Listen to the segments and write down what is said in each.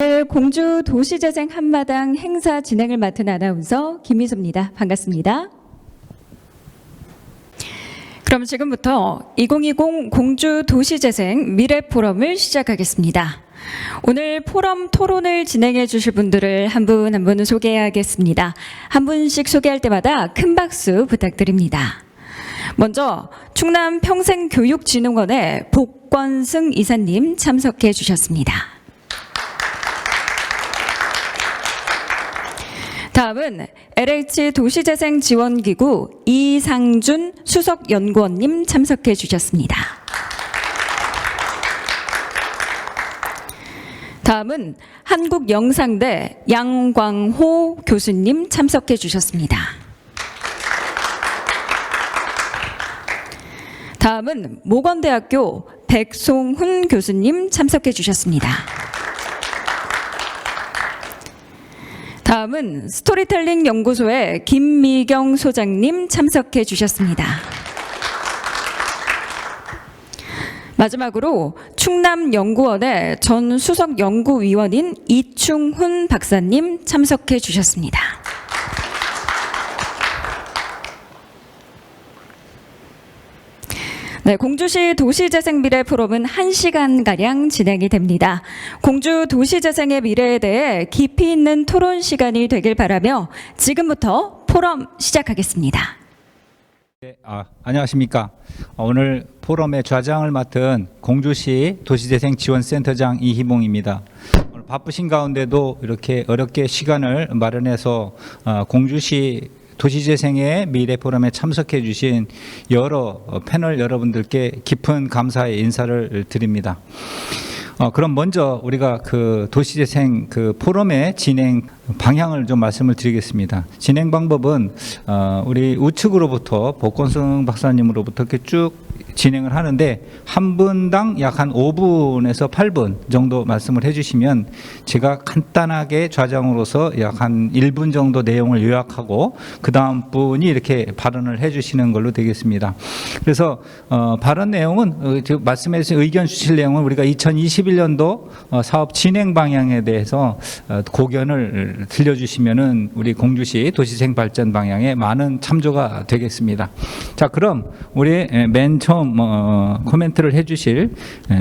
네, 공주 도시재생 한마당 행사 진행을 맡은 아나운서 김희수입니다. 반갑습니다. 그럼 지금부터 2020 공주 도시재생 미래포럼을 시작하겠습니다. 오늘 포럼 토론을 진행해 주실 분들을 한 분 한 분 소개하겠습니다. 한 분씩 소개할 때마다 큰 박수 부탁드립니다. 먼저 충남 평생교육진흥원의 복권승 이사님 참석해 주셨습니다. 다음은 LH 도시재생지원기구 이상준 수석연구원님 참석해 주셨습니다. 다음은 한국영상대 양광호 교수님 참석해 주셨습니다. 다음은 모건대학교 백송훈 교수님 참석해 주셨습니다. 다음은 스토리텔링 연구소의 김미경 소장님 참석해 주셨습니다. 마지막으로 충남연구원의 전 수석연구위원인 이충훈 박사님 참석해 주셨습니다. 네, 공주시 도시재생 미래 포럼은 1시간가량 진행이 됩니다. 공주 도시재생의 미래에 대해 깊이 있는 토론 시간이 되길 바라며 지금부터 포럼 시작하겠습니다. 네, 안녕하십니까. 오늘 포럼의 좌장을 맡은 공주시 도시재생지원센터장 이희봉입니다. 오늘 바쁘신 가운데도 이렇게 어렵게 시간을 마련해서 공주시 도시재생의 미래포럼에 참석해 주신 여러 패널 여러분들께 깊은 감사의 인사를 드립니다. 그럼 먼저 우리가 그 도시재생 그 포럼의 진행 방향을 좀 말씀을 드리겠습니다. 진행 방법은 우리 우측으로부터 복권승 박사님으로부터 이렇게 쭉 진행을 하는데 한 분당 약 한 5분에서 8분 정도 말씀을 해주시면 제가 간단하게 좌장으로서 약 한 1분 정도 내용을 요약하고 그 다음 분이 이렇게 발언을 해주시는 걸로 되겠습니다. 그래서 발언 내용은 말씀해 주신 의견 주실 내용은 우리가 2021년도 사업 진행 방향에 대해서 고견을 들려주시면은 우리 공주시 도시재생 발전 방향에 많은 참조가 되겠습니다. 자, 그럼 우리 맨 처음 코멘트를 해주실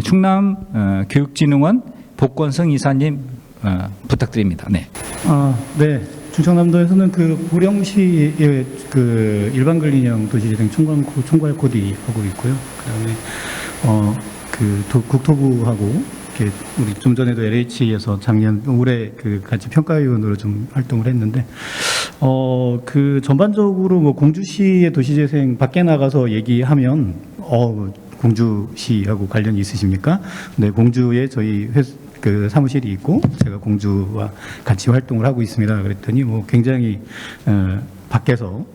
충남 교육진흥원 복권승 이사님 부탁드립니다. 네. 네. 충청남도에서는 그 보령시의 그 일반 근린형 도시재생 총괄 코디 하고 있고요. 그다음에 국토부하고 이렇게 우리 좀 전에도 LH에서 올해 그 같이 평가위원으로 좀 활동을 했는데 그 전반적으로 뭐 공주시의 도시재생 밖에 나가서 얘기하면 공주시하고 관련이 있으십니까? 네, 공주에 저희 그 사무실이 있고 제가 공주와 같이 활동을 하고 있습니다. 그랬더니 뭐 굉장히 밖에서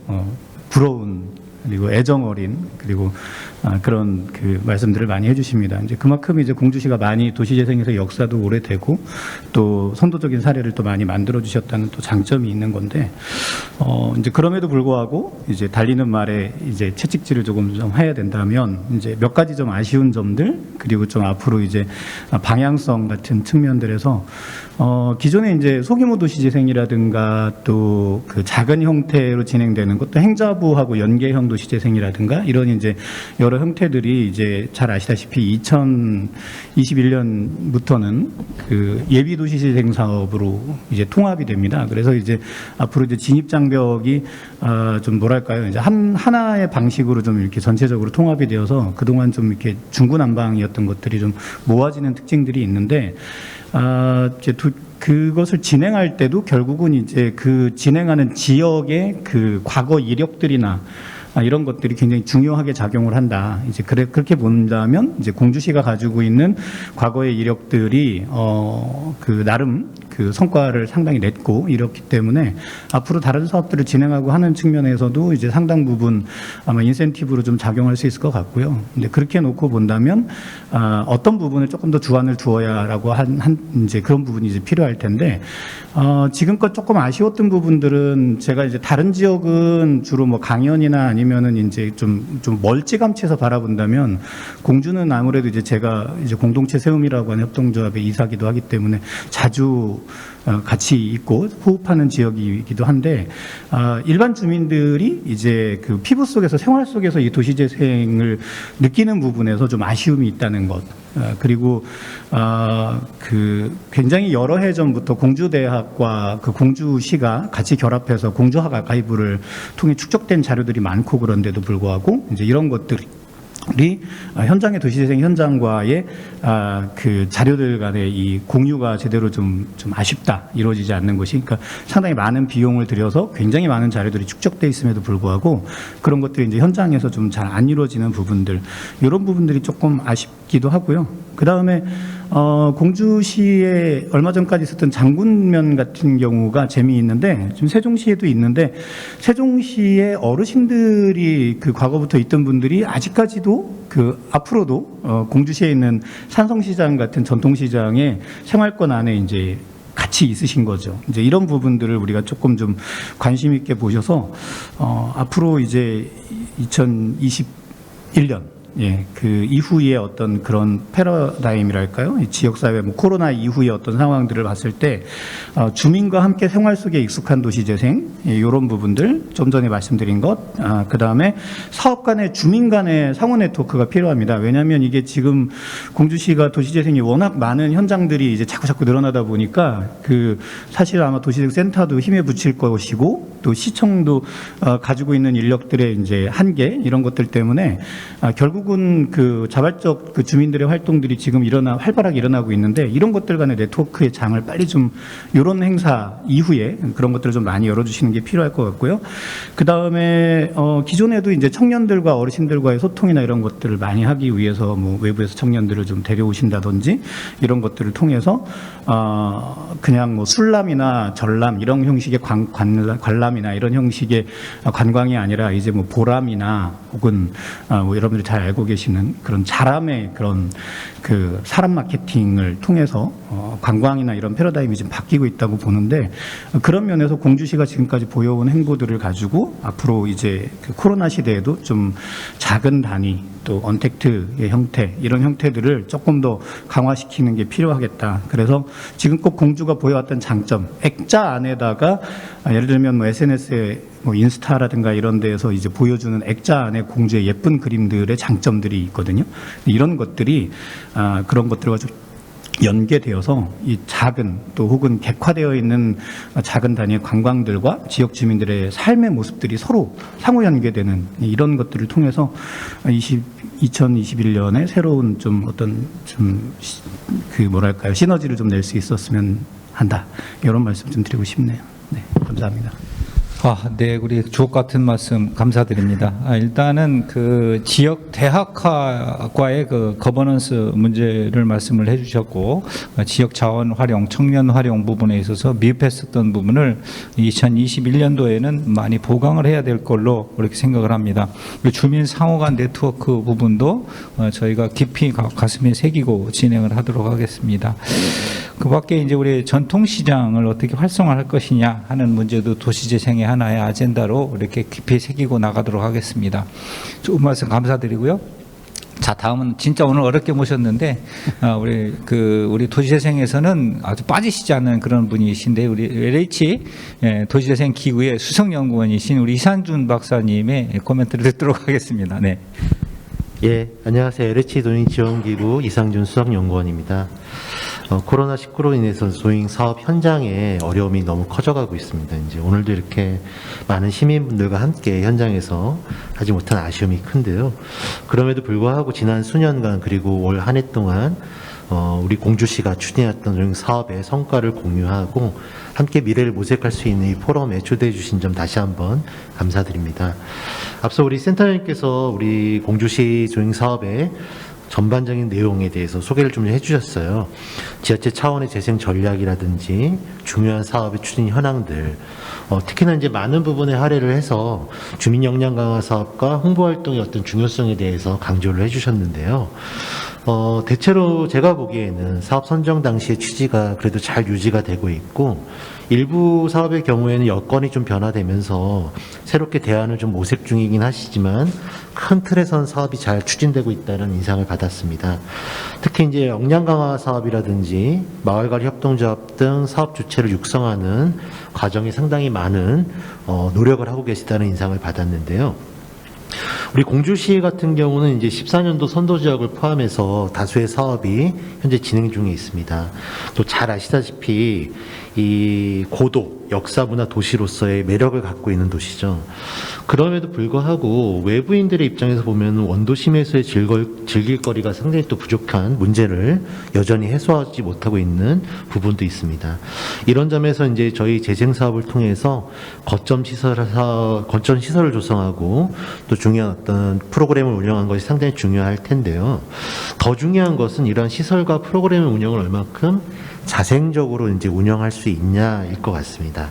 부러운 그리고 애정 어린 그리고 그런 그 말씀들을 많이 해주십니다. 이제 그만큼 이제 공주시가 많이 도시재생에서 역사도 오래되고 또 선도적인 사례를 또 많이 만들어 주셨다는 또 장점이 있는 건데 이제 그럼에도 불구하고 이제 달리는 말에 이제 채찍질을 조금 좀 해야 된다면 이제 몇 가지 좀 아쉬운 점들 그리고 좀 앞으로 이제 방향성 같은 측면들에서 기존에 이제 소규모 도시재생이라든가 또 그 작은 형태로 진행되는 것도 행자부하고 연계형 도시재생이라든가 이런 이제 여러 형태들이 이제 잘 아시다시피 2021년부터는 그 예비 도시재생 사업으로 이제 통합이 됩니다. 그래서 이제 앞으로 이제 진입 장벽이 좀 뭐랄까요, 이제 하나의 방식으로 좀 이렇게 전체적으로 통합이 되어서 그동안 좀 이렇게 중구난방이었던 것들이 좀 모아지는 특징들이 있는데 이제 그것을 진행할 때도 결국은 이제 그 진행하는 지역의 그 과거 이력들이나 이런 것들이 굉장히 중요하게 작용을 한다. 이제 그렇게 본다면 이제 공주시가 가지고 있는 과거의 이력들이 그 나름 그 성과를 상당히 냈고 이렇기 때문에 앞으로 다른 사업들을 진행하고 하는 측면에서도 이제 상당 부분 아마 인센티브로 좀 작용할 수 있을 것 같고요. 근데 그렇게 놓고 본다면 어떤 부분을 조금 더 주안을 두어야라고 한 이제 그런 부분이 이제 필요할 텐데 지금껏 조금 아쉬웠던 부분들은 제가 이제 다른 지역은 주로 뭐 강연이나 아니면은 이제 좀 멀찌감치해서 바라본다면 공주는 아무래도 이제 제가 이제 공동체 세움이라고 하는 협동조합의 이사기도 하기 때문에 자주 같이 있고 호흡하는 지역이기도 한데 일반 주민들이 이제 그 피부 속에서 생활 속에서 이 도시재생을 느끼는 부분에서 좀 아쉬움이 있다는 것. 그리고 그 굉장히 여러 해 전부터 공주대학과 그 공주시가 같이 결합해서 공주학 아카이브를 통해 축적된 자료들이 많고 그런데도 불구하고 이제 이런 것들이 현장의 도시재생 현장과의 그 자료들 간의 이 공유가 제대로 좀 아쉽다, 이루어지지 않는 것이, 그러니까 상당히 많은 비용을 들여서 굉장히 많은 자료들이 축적돼 있음에도 불구하고 그런 것들이 이제 현장에서 좀 잘 안 이루어지는 부분들, 이런 부분들이 조금 아쉽기도 하고요. 그 다음에 공주시에 얼마 전까지 있었던 장군면 같은 경우가 재미있는데, 지금 세종시에도 있는데, 세종시의 어르신들이 그 과거부터 있던 분들이 아직까지도 그 앞으로도 공주시에 있는 산성시장 같은 전통시장의 생활권 안에 이제 같이 있으신 거죠. 이제 이런 부분들을 우리가 조금 좀 관심 있게 보셔서 앞으로 이제 2021년 그 이후에 어떤 그런 패러다임이랄까요? 이 지역사회, 뭐 코로나 이후의 어떤 상황들을 봤을 때 주민과 함께 생활 속에 익숙한 도시재생, 이런 부분들, 좀 전에 말씀드린 것, 그 다음에 사업 간의, 주민 간의 상호 네트워크가 필요합니다. 왜냐하면 이게 지금 공주시가 도시재생이 워낙 많은 현장들이 이제 자꾸 늘어나다 보니까 그 사실 아마 도시재생센터도 힘에 붙일 것이고, 또 시청도 가지고 있는 인력들의 이제 한계, 이런 것들 때문에 결국은 그 자발적 그 주민들의 활동들이 지금 활발하게 일어나고 있는데, 이런 것들 간의 네트워크의 장을 빨리 좀, 이런 행사 이후에 그런 것들을 좀 많이 열어주시는 게 필요할 것 같고요. 그 다음에 기존에도 이제 청년들과 어르신들과의 소통이나 이런 것들을 많이 하기 위해서 뭐 외부에서 청년들을 좀 데려오신다든지 이런 것들을 통해서 그냥 뭐 술람이나 전람 이런 형식의 관람이나 이런 형식의 관광이 아니라 이제 뭐 보람이나 혹은 뭐 여러분들이 잘 알고 계시는 그런 자람의 그런 그 사람 마케팅을 통해서 관광이나 이런 패러다임이 지금 바뀌고 있다고 보는데, 그런 면에서 공주시가 지금까지 보여온 행보들을 가지고 앞으로 이제 그 코로나 시대에도 좀 작은 단위, 또 언택트의 형태, 이런 형태들을 조금 더 강화시키는 게 필요하겠다. 그래서 지금껏 공주가 보여왔던 장점, 액자 안에다가 예를 들면 뭐 SNS에 뭐 인스타라든가 이런 데에서 이제 보여주는 액자 안에 공주의 예쁜 그림들의 장점들이 있거든요. 이런 것들이 그런 것들과 좀 연계되어서 이 작은, 또 혹은 객화되어 있는 작은 단위의 관광들과 지역 주민들의 삶의 모습들이 서로 상호 연계되는 이런 것들을 통해서 2021년에 새로운 좀 어떤 좀 그 뭐랄까요, 시너지를 좀 낼 수 있었으면 한다, 이런 말씀 좀 드리고 싶네요. 네, 감사합니다. 네, 우리 주옥 같은 말씀 감사드립니다. 일단은 그 지역 대학과의 그 거버넌스 문제를 말씀을 해주셨고, 지역 자원 활용, 청년 활용 부분에 있어서 미흡했었던 부분을 2021년도에는 많이 보강을 해야 될 걸로 그렇게 생각을 합니다. 주민 상호 간 네트워크 부분도 저희가 깊이 가슴에 새기고 진행을 하도록 하겠습니다. 그 밖에 이제 우리 전통시장을 어떻게 활성화할 것이냐 하는 문제도 도시재생의 하나의 아젠다로 이렇게 깊이 새기고 나가도록 하겠습니다. 좋은 말씀 감사드리고요. 자, 다음은 진짜 오늘 어렵게 모셨는데, 우리 도시재생에서는 아주 빠지시지 않는 그런 분이신데, 우리 LH 도시재생 기구의 수석연구원이신 우리 이상준 박사님의 코멘트를 듣도록 하겠습니다. 네. 예, 안녕하세요. LH 도민지원기구 이상준 수석연구원입니다. 코로나19로 인해서 도잉 사업 현장에 어려움이 너무 커져가고 있습니다. 이제 오늘도 이렇게 많은 시민분들과 함께 현장에서 하지 못한 아쉬움이 큰데요. 그럼에도 불구하고 지난 수년간 그리고 올 한 해 동안 우리 공주시가 추진했던 도잉 사업의 성과를 공유하고 함께 미래를 모색할 수 있는 이 포럼에 초대해 주신 점 다시 한번 감사드립니다. 앞서 우리 센터장님께서 우리 공주시 조잉 사업에 전반적인 내용에 대해서 소개를 좀 해주셨어요. 지자체 차원의 재생 전략이라든지 중요한 사업의 추진 현황들, 특히나 이제 많은 부분에 할애를 해서 주민 역량 강화 사업과 홍보 활동의 어떤 중요성에 대해서 강조를 해주셨는데요. 대체로 제가 보기에는 사업 선정 당시의 취지가 그래도 잘 유지가 되고 있고, 일부 사업의 경우에는 여건이 좀 변화되면서 새롭게 대안을 좀 모색 중이긴 하시지만 큰 틀에선 사업이 잘 추진되고 있다는 인상을 받았습니다. 특히 이제 역량 강화 사업이라든지 마을관리 협동조합 등 사업 주체를 육성하는 과정에 상당히 많은 노력을 하고 계시다는 인상을 받았는데요. 우리 공주시 같은 경우는 이제 14년도 선도 지역을 포함해서 다수의 사업이 현재 진행 중에 있습니다. 또 잘 아시다시피 이 고도 역사문화 도시로서의 매력을 갖고 있는 도시죠. 그럼에도 불구하고 외부인들의 입장에서 보면 원도심에서의 즐길 거리가 상당히 또 부족한 문제를 여전히 해소하지 못하고 있는 부분도 있습니다. 이런 점에서 이제 저희 재생 사업을 통해서 거점 시설을 조성하고 또 중요한 어떤 프로그램을 운영한 것이 상당히 중요할 텐데요. 더 중요한 것은 이러한 시설과 프로그램의 운영을 얼마큼 자생적으로 이제 운영할 수 있냐일 것 같습니다.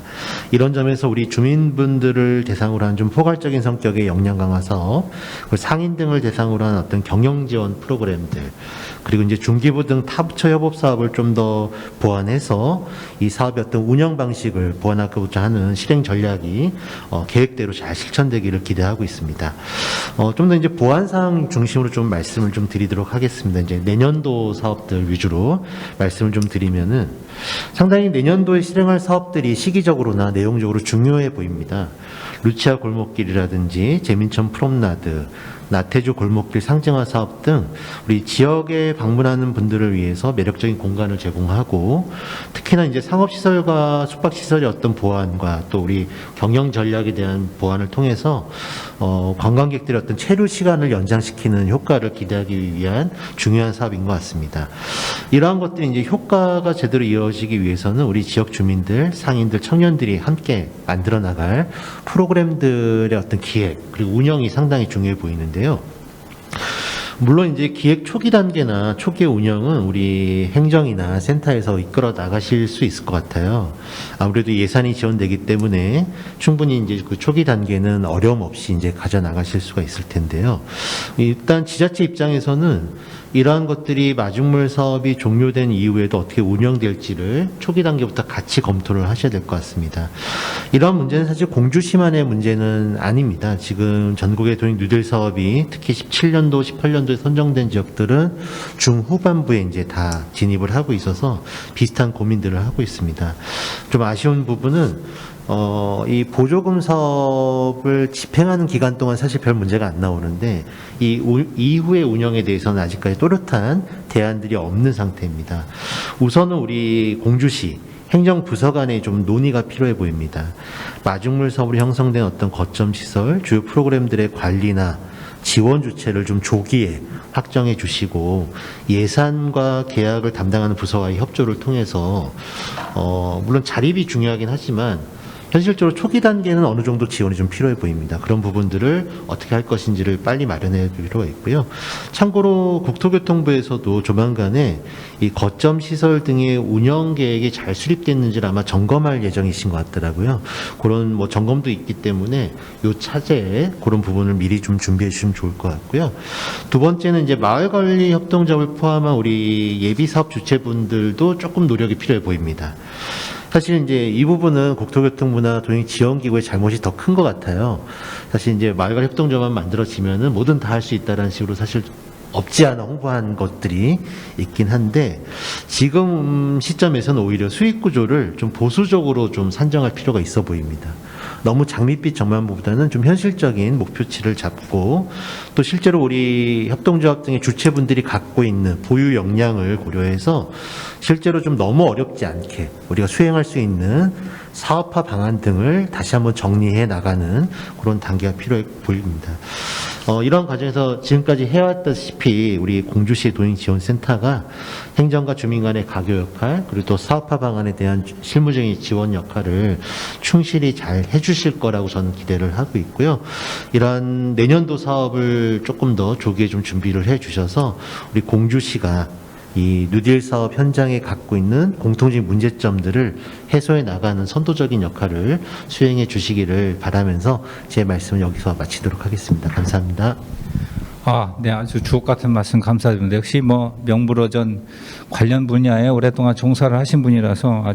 이런 점에서 우리 주민분들을 대상으로 한 좀 포괄적인 성격의 역량 강화 사업, 그리고 상인 등을 대상으로 한 어떤 경영 지원 프로그램들, 그리고 이제 중기부 등 타부처 협업 사업을 좀 더 보완해서 이 사업의 어떤 운영 방식을 보완하고자 하는 실행 전략이 계획대로 잘 실천되기를 기대하고 있습니다. 좀 더 이제 보완 사항 중심으로 좀 말씀을 좀 드리도록 하겠습니다. 이제 내년도 사업들 위주로 말씀을 좀 드리면은 상당히 내년도에 실행할 사업들이 시기적으로나 내용적으로 중요해 보입니다. 루치아 골목길이라든지 재민천 프롬나드, 나태주 골목길 상징화 사업 등 우리 지역에 방문하는 분들을 위해서 매력적인 공간을 제공하고, 특히나 이제 상업시설과 숙박시설의 어떤 보완과 또 우리 경영 전략에 대한 보완을 통해서 관광객들의 어떤 체류 시간을 연장시키는 효과를 기대하기 위한 중요한 사업인 것 같습니다. 이러한 것들이 이제 효과가 제대로 이루어지기 위해서는 우리 지역 주민들, 상인들, 청년들이 함께 만들어 나갈 프로그램들의 어떤 기획 그리고 운영이 상당히 중요해 보이는데요. 물론 이제 기획 초기 단계나 초기 운영은 우리 행정이나 센터에서 이끌어 나가실 수 있을 것 같아요. 아무래도 예산이 지원되기 때문에 충분히 이제 그 초기 단계는 어려움 없이 이제 가져 나가실 수가 있을 텐데요. 일단 지자체 입장에서는 이러한 것들이 마중물 사업이 종료된 이후에도 어떻게 운영될지를 초기 단계부터 같이 검토를 하셔야 될 것 같습니다. 이러한 문제는 사실 공주시만의 문제는 아닙니다. 지금 전국의 도행 뉴딜 사업이 특히 17년도, 18년도에 선정된 지역들은 중후반부에 이제 다 진입을 하고 있어서 비슷한 고민들을 하고 있습니다. 좀 아쉬운 부분은 이 보조금 사업을 집행하는 기간 동안 사실 별 문제가 안 나오는데 이후의 운영에 대해서는 아직까지 또렷한 대안들이 없는 상태입니다. 우선은 우리 공주시 행정부서 간에 좀 논의가 필요해 보입니다. 마중물 사업으로 형성된 어떤 거점 시설, 주요 프로그램들의 관리나 지원 주체를 좀 조기에 확정해 주시고 예산과 계약을 담당하는 부서와의 협조를 통해서 물론 자립이 중요하긴 하지만 현실적으로 초기 단계는 어느 정도 지원이 좀 필요해 보입니다. 그런 부분들을 어떻게 할 것인지를 빨리 마련해 필요가 있고요. 참고로 국토교통부에서도 조만간에 이 거점 시설 등의 운영 계획이 잘 수립됐는지를 아마 점검할 예정이신 것 같더라고요. 그런 뭐 점검도 있기 때문에 요 차제에 그런 부분을 미리 좀 준비해 주시면 좋을 것 같고요. 두 번째는 이제 마을관리 협동조합을 포함한 우리 예비 사업 주체분들도 조금 노력이 필요해 보입니다. 사실 이제 이 부분은 국토교통부나 도행지원기구의 잘못이 더 큰 것 같아요. 사실 이제 마을관리 협동조합만 만들어지면은 뭐든 다 할 수 있다라는 식으로 사실 없지 않아 홍보한 것들이 있긴 한데 지금 시점에서는 오히려 수익 구조를 좀 보수적으로 좀 산정할 필요가 있어 보입니다. 너무 장밋빛 전망보다는 좀 현실적인 목표치를 잡고 또 실제로 우리 협동조합 등의 주체분들이 갖고 있는 보유 역량을 고려해서 실제로 좀 너무 어렵지 않게 우리가 수행할 수 있는 사업화 방안 등을 다시 한번 정리해 나가는 그런 단계가 필요해 보입니다. 이런 과정에서 지금까지 해왔다시피 우리 공주시 도민지원센터가 행정과 주민 간의 가교 역할, 그리고 또 사업화 방안에 대한 실무적인 지원 역할을 충실히 잘 해주실 거라고 저는 기대를 하고 있고요. 이러한 내년도 사업을 조금 더 조기에 좀 준비를 해주셔서 우리 공주시가 이 뉴딜 사업 현장에 갖고 있는 공통적인 문제점들을 해소해 나가는 선도적인 역할을 수행해 주시기를 바라면서 제 말씀을 여기서 마치도록 하겠습니다. 감사합니다. 네, 아주 주옥 같은 말씀 감사드립니다. 역시 뭐 명불허전 관련 분야에 오랫동안 종사를 하신 분이라서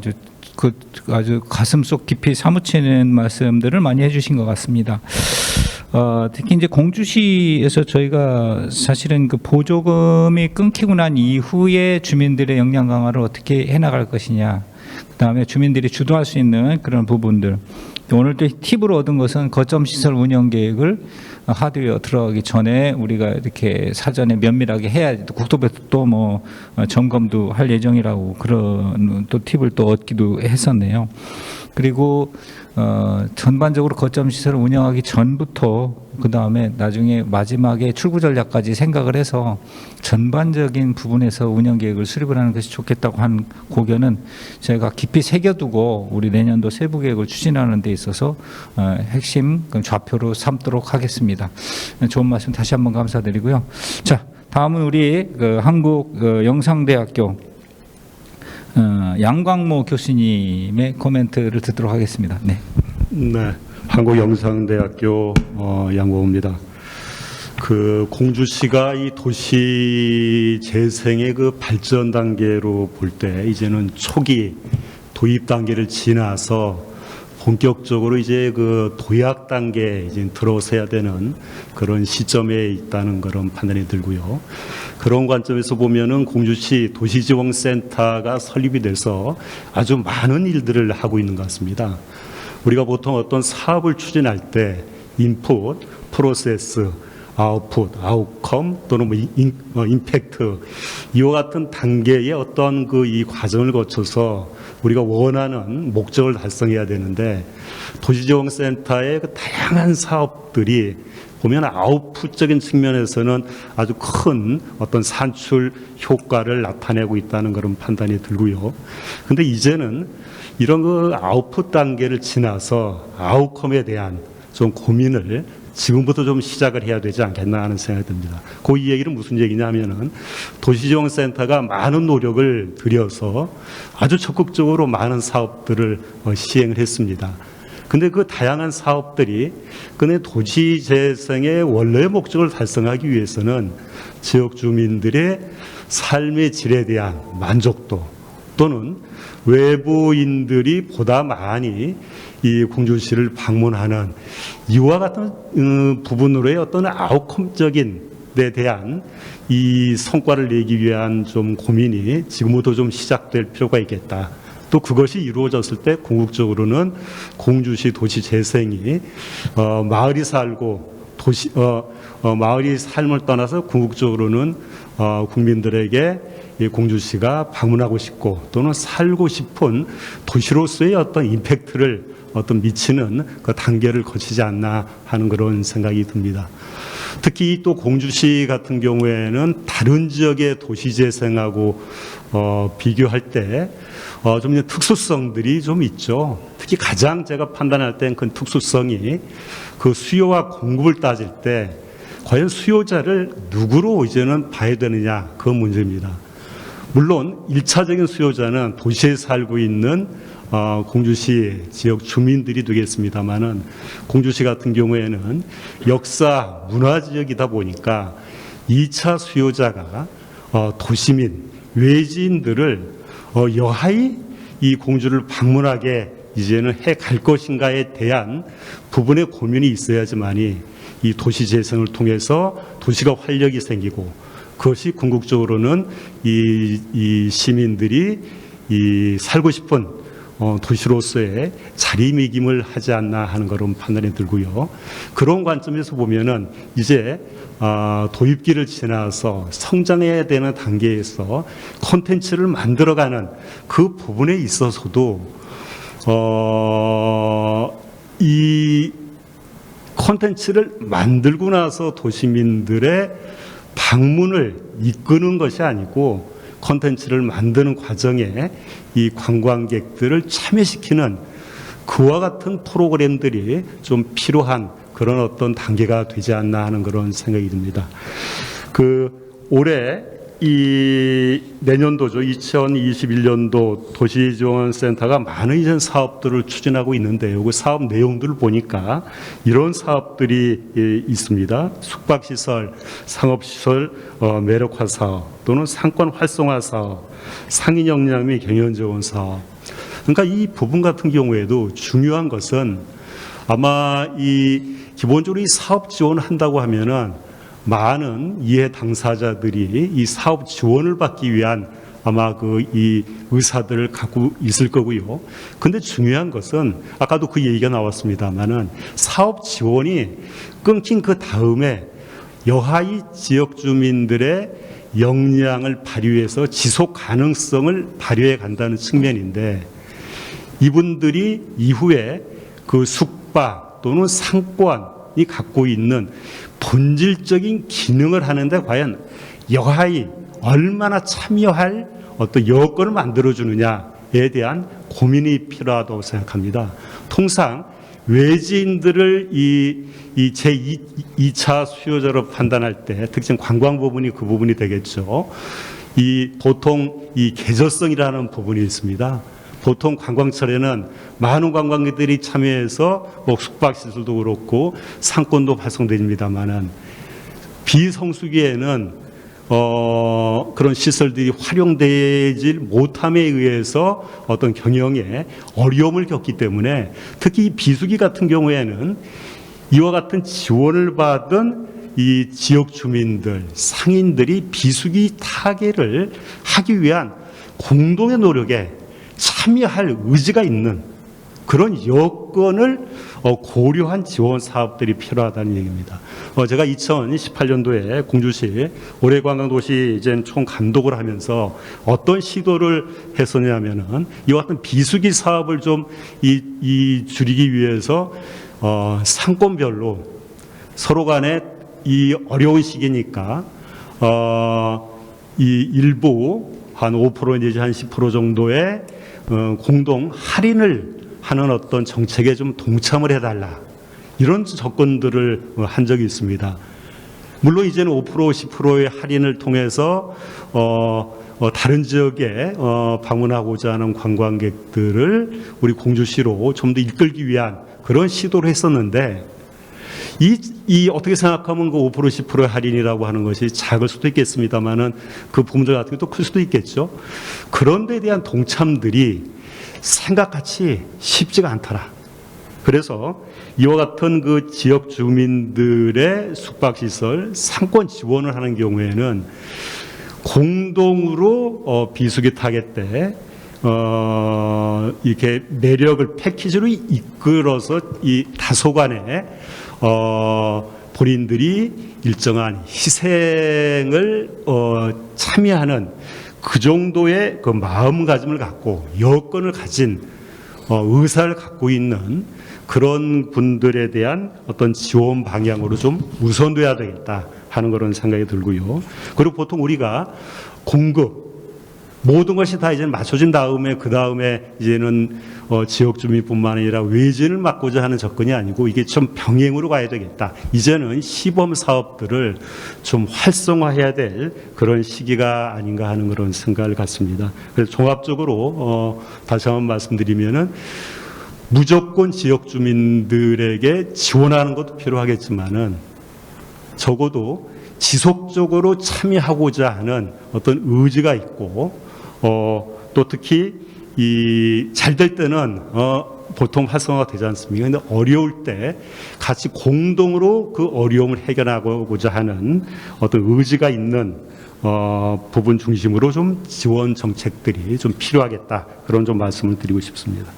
아주 가슴 속 깊이 사무치는 말씀들을 많이 해주신 것 같습니다. 특히 이제 공주시에서 저희가 사실은 그 보조금이 끊기고 난 이후에 주민들의 역량 강화를 어떻게 해나갈 것이냐, 그다음에 주민들이 주도할 수 있는 그런 부분들. 오늘 또 팁으로 얻은 것은 거점 시설 운영 계획을 하드웨어 들어가기 전에 우리가 이렇게 사전에 면밀하게 해야 국토부에서 또 뭐 점검도 할 예정이라고 그런 또 팁을 또 얻기도 했었네요. 그리고 전반적으로 거점 시설을 운영하기 전부터 그 다음에 나중에 마지막에 출구 전략까지 생각을 해서 전반적인 부분에서 운영 계획을 수립을 하는 것이 좋겠다고 한 고견은 제가 깊이 새겨두고 우리 내년도 세부 계획을 추진하는 데 있어서 핵심 좌표로 삼도록 하겠습니다. 좋은 말씀 다시 한번 감사드리고요. 자, 다음은 우리 한국 영상대학교 양광모 교수님의 코멘트를 듣도록 하겠습니다. 네. 네, 한국영상대학교 양광호입니다. 그 공주시가 이 도시 재생의 그 발전 단계로 볼 때 이제는 초기 도입 단계를 지나서 본격적으로 이제 그 도약 단계에 이제 들어서야 되는 그런 시점에 있다는 그런 판단이 들고요. 그런 관점에서 보면은 공주시 도시지원센터가 설립이 돼서 아주 많은 일들을 하고 있는 것 같습니다. 우리가 보통 어떤 사업을 추진할 때 인풋, 프로세스, 아웃풋, 아웃컴 또는 임팩트 이와 같은 단계의 어떤 그 이 과정을 거쳐서 우리가 원하는 목적을 달성해야 되는데 도시지원센터의 그 다양한 사업들이 보면 아웃풋적인 측면에서는 아주 큰 어떤 산출 효과를 나타내고 있다는 그런 판단이 들고요. 근데 이제는 이런 그 아웃풋 단계를 지나서 아웃컴에 대한 좀 고민을 지금부터 좀 시작을 해야 되지 않겠나 하는 생각이 듭니다. 그 이 얘기는 무슨 얘기냐면은 도시지원센터가 많은 노력을 들여서 아주 적극적으로 많은 사업들을 시행을 했습니다. 근데 그 다양한 사업들이 그네 도시 재생의 원래의 목적을 달성하기 위해서는 지역 주민들의 삶의 질에 대한 만족도 또는 외부인들이 보다 많이 이 공주시를 방문하는 이와 같은 부분으로의 어떤 아웃컴적인 데 대한 이 성과를 내기 위한 좀 고민이 지금부터 좀 시작될 필요가 있겠다. 또 그것이 이루어졌을 때 궁극적으로는 공주시 도시 재생이 마을이 살고 도시 마을이 삶을 떠나서 궁극적으로는 국민들에게 이 공주시가 방문하고 싶고 또는 살고 싶은 도시로서의 어떤 임팩트를 어떤 미치는 그 단계를 거치지 않나 하는 그런 생각이 듭니다. 특히 또 공주시 같은 경우에는 다른 지역의 도시 재생하고 비교할 때 좀 특수성들이 좀 있죠. 특히 가장 제가 판단할 땐 그 특수성이 그 수요와 공급을 따질 때 과연 수요자를 누구로 이제는 봐야 되느냐 그 문제입니다. 물론 1차적인 수요자는 도시에 살고 있는 공주시 지역 주민들이 되겠습니다만은 공주시 같은 경우에는 역사 문화 지역이다 보니까 2차 수요자가 도시민 외지인들을 여하이 이 공주를 방문하게 이제는 해 갈 것인가에 대한 부분의 고민이 있어야지만이 이 도시 재생을 통해서 도시가 활력이 생기고 그것이 궁극적으로는 이 시민들이 이 살고 싶은 도시로서의 자리매김을 하지 않나 하는 그런 판단이 들고요. 그런 관점에서 보면은 이제 도입기를 지나서 성장해야 되는 단계에서 콘텐츠를 만들어가는 그 부분에 있어서도 이 콘텐츠를 만들고 나서 도시민들의 방문을 이끄는 것이 아니고 콘텐츠를 만드는 과정에 이 관광객들을 참여시키는 그와 같은 프로그램들이 좀 필요한 그런 어떤 단계가 되지 않나 하는 그런 생각이 듭니다. 올해 이 내년도죠. 2021년도 도시지원센터가 많은 이전 사업들을 추진하고 있는데요. 그 사업 내용들을 보니까 이런 사업들이 있습니다. 숙박시설, 상업시설 매력화 사업 또는 상권 활성화 사업, 상인 역량 및 경영 지원 사업. 그러니까 이 부분 같은 경우에도 중요한 것은 아마 기본적으로 이 사업 지원을 한다고 하면은 많은 이해 당사자들이 이 사업 지원을 받기 위한 아마 이 의사들을 갖고 있을 거고요. 근데 중요한 것은 아까도 그 얘기가 나왔습니다만은 사업 지원이 끊긴 그 다음에 여하의 지역 주민들의 역량을 발휘해서 지속 가능성을 발휘해 간다는 측면인데 이분들이 이후에 그 숙박 또는 상권이 갖고 있는 본질적인 기능을 하는데 과연 여하이 얼마나 참여할 어떤 여건을 만들어주느냐에 대한 고민이 필요하다고 생각합니다. 통상 외지인들을 이 제2차 수요자로 판단할 때 특히 관광 부분이 그 부분이 되겠죠. 보통 이 계절성이라는 부분이 있습니다. 보통 관광철에는 많은 관광객들이 참여해서 숙박시설도 그렇고 상권도 활성됩니다만은 비성수기에는 그런 시설들이 활용되지 못함에 의해서 어떤 경영에 어려움을 겪기 때문에 특히 비수기 같은 경우에는 이와 같은 지원을 받은 이 지역 주민들, 상인들이 비수기 타개를 하기 위한 공동의 노력에 참여할 의지가 있는 그런 여건을 고려한 지원 사업들이 필요하다는 얘기입니다. 제가 2018년도에 공주시 올해관광도시 총 감독을 하면서 어떤 시도를 했었냐면은 이와 같은 비수기 사업을 좀 줄이기 위해서 상권별로 서로 간에 이 어려운 시기니까 이 일부 한 5% 내지 한 10% 정도의 공동 할인을 하는 어떤 정책에 좀 동참을 해달라 이런 접근들을 한 적이 있습니다. 물론 이제는 5% 10%의 할인을 통해서 다른 지역에 방문하고자 하는 관광객들을 우리 공주시로 좀 더 이끌기 위한 그런 시도를 했었는데 어떻게 생각하면 그 5% 10%의 할인이라고 하는 것이 작을 수도 있겠습니다만은 그 부분들 같은 게 또 클 수도 있겠죠. 그런 데 대한 동참들이 생각같이 쉽지가 않더라. 그래서 이와 같은 그 지역 주민들의 숙박시설 상권 지원을 하는 경우에는 공동으로 비수기 타겟 때 이렇게 매력을 패키지로 이끌어서 이 다소간의 본인들이 일정한 희생을 참여하는 그 정도의 그 마음가짐을 갖고 여건을 가진 의사를 갖고 있는 그런 분들에 대한 어떤 지원 방향으로 좀 우선돼야 되겠다 하는 그런 생각이 들고요. 그리고 보통 우리가 공급 모든 것이 다 이제 맞춰진 다음에 그 다음에 이제는 지역 주민뿐만 아니라 외진을 막고자 하는 접근이 아니고 이게 좀 병행으로 가야 되겠다. 이제는 시범 사업들을 좀 활성화해야 될 그런 시기가 아닌가 하는 그런 생각을 갖습니다. 그래서 종합적으로 다시 한번 말씀드리면은 무조건 지역 주민들에게 지원하는 것도 필요하겠지만은 적어도 지속적으로 참여하고자 하는 어떤 의지가 있고 또 특히 잘 될 때는 보통 활성화가 되지 않습니까? 근데 어려울 때 같이 공동으로 그 어려움을 해결하고자 하는 어떤 의지가 있는 부분 중심으로 좀 지원 정책들이 좀 필요하겠다. 그런 좀 말씀을 드리고 싶습니다.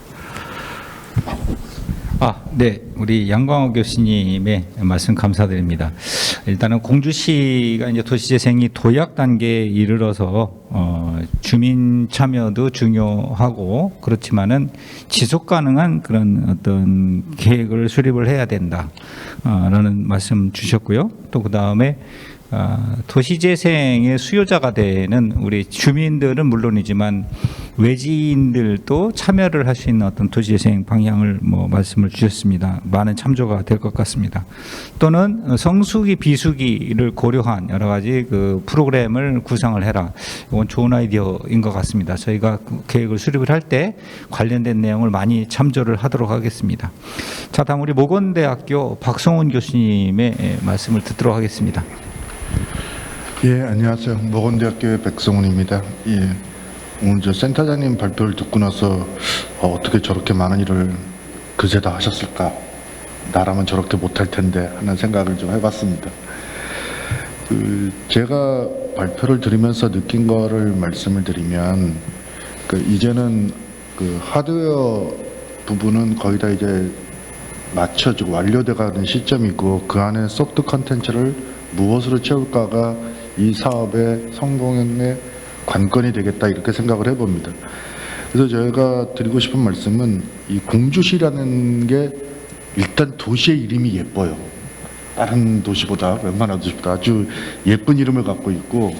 네, 우리 양광호 교수님의 말씀 감사드립니다. 일단은 공주시가 이제 도시재생이 도약 단계에 이르러서 주민 참여도 중요하고 그렇지만은 지속 가능한 그런 어떤 계획을 수립을 해야 된다라는 말씀 주셨고요. 또 그 다음에 도시재생의 수요자가 되는 우리 주민들은 물론이지만 외지인들도 참여를 할 수 있는 어떤 도시재생 방향을 말씀을 주셨습니다. 많은 참조가 될 것 같습니다. 또는 성수기, 비수기를 고려한 여러 가지 그 프로그램을 구상을 해라. 이건 좋은 아이디어인 것 같습니다. 저희가 그 계획을 수립을 할 때 관련된 내용을 많이 참조를 하도록 하겠습니다. 자, 다음 우리 모건대학교 박성훈 교수님의 말씀을 듣도록 하겠습니다. 예, 안녕하세요. 모건대학교의 백성훈입니다. 예, 오늘 저 센터장님 발표를 듣고 나서 어떻게 저렇게 많은 일을 그새 다 하셨을까? 나라면 저렇게 못할 텐데 하는 생각을 좀 해봤습니다. 제가 발표를 들으면서 느낀 거를 말씀을 드리면, 이제는 하드웨어 부분은 거의 다 이제 맞춰지고 완료돼가는 시점이고, 그 안에 소프트 컨텐츠를 무엇으로 채울까가 이 사업의 성공의 관건이 되겠다, 이렇게 생각을 해봅니다. 그래서 저희가 드리고 싶은 말씀은, 이 공주시라는 게 일단 도시의 이름이 예뻐요. 다른 도시보다, 웬만한 도시보다 아주 예쁜 이름을 갖고 있고,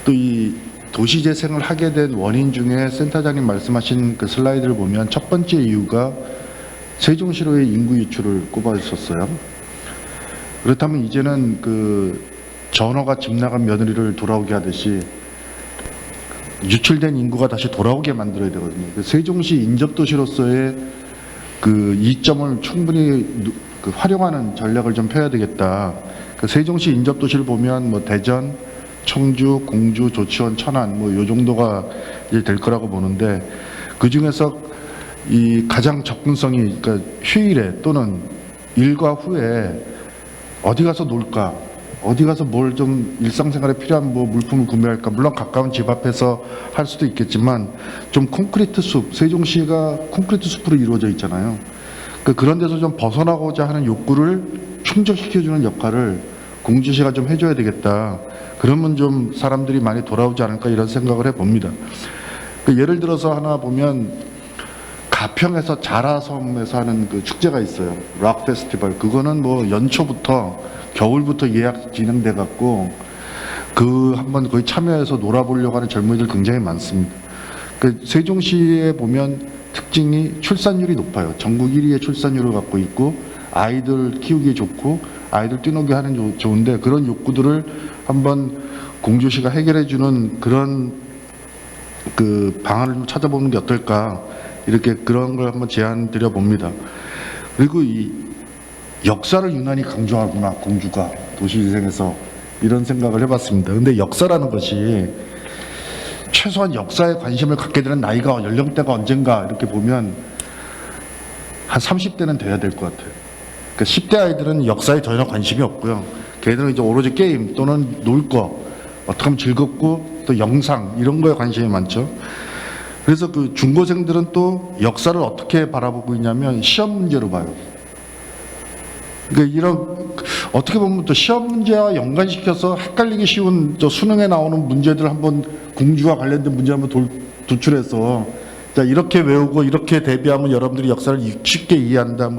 또 이 도시재생을 하게 된 원인 중에 센터장님 말씀하신 그 슬라이드를 보면 첫 번째 이유가 세종시로의 인구 유출을 꼽아주셨어요. 그렇다면 이제는 전어가 집 나간 며느리를 돌아오게 하듯이 유출된 인구가 다시 돌아오게 만들어야 되거든요. 세종시 인접도시로서의 이점을 충분히 활용하는 전략을 좀 펴야 되겠다. 세종시 인접도시를 보면 대전, 청주, 공주, 조치원, 천안 요 정도가 이제 될 거라고 보는데, 그 중에서 이 가장 접근성이 휴일에 또는 일과 후에 어디 가서 놀까? 어디 가서 뭘 좀 일상생활에 필요한 물품을 구매할까? 물론 가까운 집 앞에서 할 수도 있겠지만, 좀 콘크리트 숲, 세종시가 콘크리트 숲으로 이루어져 있잖아요. 그런 데서 좀 벗어나고자 하는 욕구를 충족시켜주는 역할을 공주시가 좀 해줘야 되겠다. 그러면 좀 사람들이 많이 돌아오지 않을까, 이런 생각을 해봅니다. 예를 들어서 하나 보면, 가평에서 자라섬에서 하는 축제가 있어요. 락 페스티벌. 그거는 연초부터 겨울부터 예약 진행돼 갖고 한번 거기 참여해서 놀아보려고 하는 젊은이들 굉장히 많습니다. 세종시에 보면 특징이 출산율이 높아요. 전국 1위의 출산율을 갖고 있고, 아이들 키우기 좋고 아이들 뛰놀게 하는 좋은데, 그런 욕구들을 한번 공주시가 해결해주는 그런 방안을 좀 찾아보는 게 어떨까, 이렇게 그런 걸 한번 제안 드려 봅니다. 그리고 이 역사를 유난히 강조하구나, 공주가 도시재생에서, 이런 생각을 해봤습니다. 근데 역사라는 것이 최소한 역사에 관심을 갖게 되는 나이가, 연령대가 언젠가 이렇게 보면 한 30대는 돼야 될 것 같아요. 10대 아이들은 역사에 전혀 관심이 없고요. 걔들은 이제 오로지 게임 또는 놀 거, 어떻게 하면 즐겁고 또 영상 이런 거에 관심이 많죠. 그래서 중고생들은 또 역사를 어떻게 바라보고 있냐면 시험 문제로 봐요. 이런 어떻게 보면 또 시험 문제와 연관시켜서 헷갈리기 쉬운 수능에 나오는 문제들 한번, 공주와 관련된 문제 한번 도출해서, 자, 이렇게 외우고 이렇게 대비하면 여러분들이 역사를 쉽게 이해한다,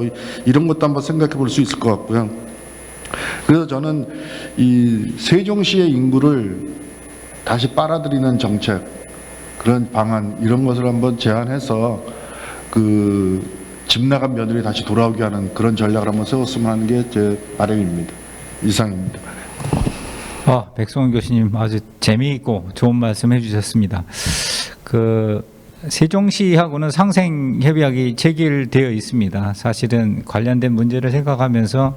이런 것도 한번 생각해 볼 수 있을 것 같고요. 그래서 저는 이 세종시의 인구를 다시 빨아들이는 정책, 그런 방안, 이런 것을 한번 제안해서 집 나간 며느리 다시 돌아오게 하는 그런 전략을 한번 세웠으면 하는 게 제 바람입니다. 이상입니다. 백성훈 교수님 아주 재미있고 좋은 말씀 해주셨습니다. 세종시하고는 상생협약이 체결되어 있습니다. 사실은 관련된 문제를 생각하면서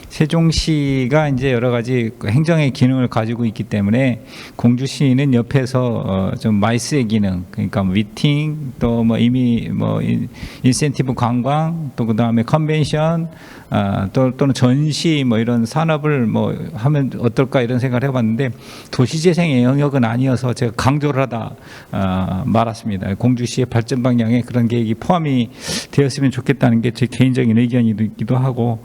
세종시가 이제 여러 가지 행정의 기능을 가지고 있기 때문에 공주시는 옆에서 좀 마이스의 기능, 그러니까 미팅, 또 이미 인센티브 관광, 또 그다음에 컨벤션, 또는 전시 이런 산업을 하면 어떨까, 이런 생각을 해봤는데, 도시재생의 영역은 아니어서 제가 강조를 하다 말았습니다. 공주시의 발전 방향에 그런 계획이 포함이 되었으면 좋겠다는 게 제 개인적인 의견이기도 하고,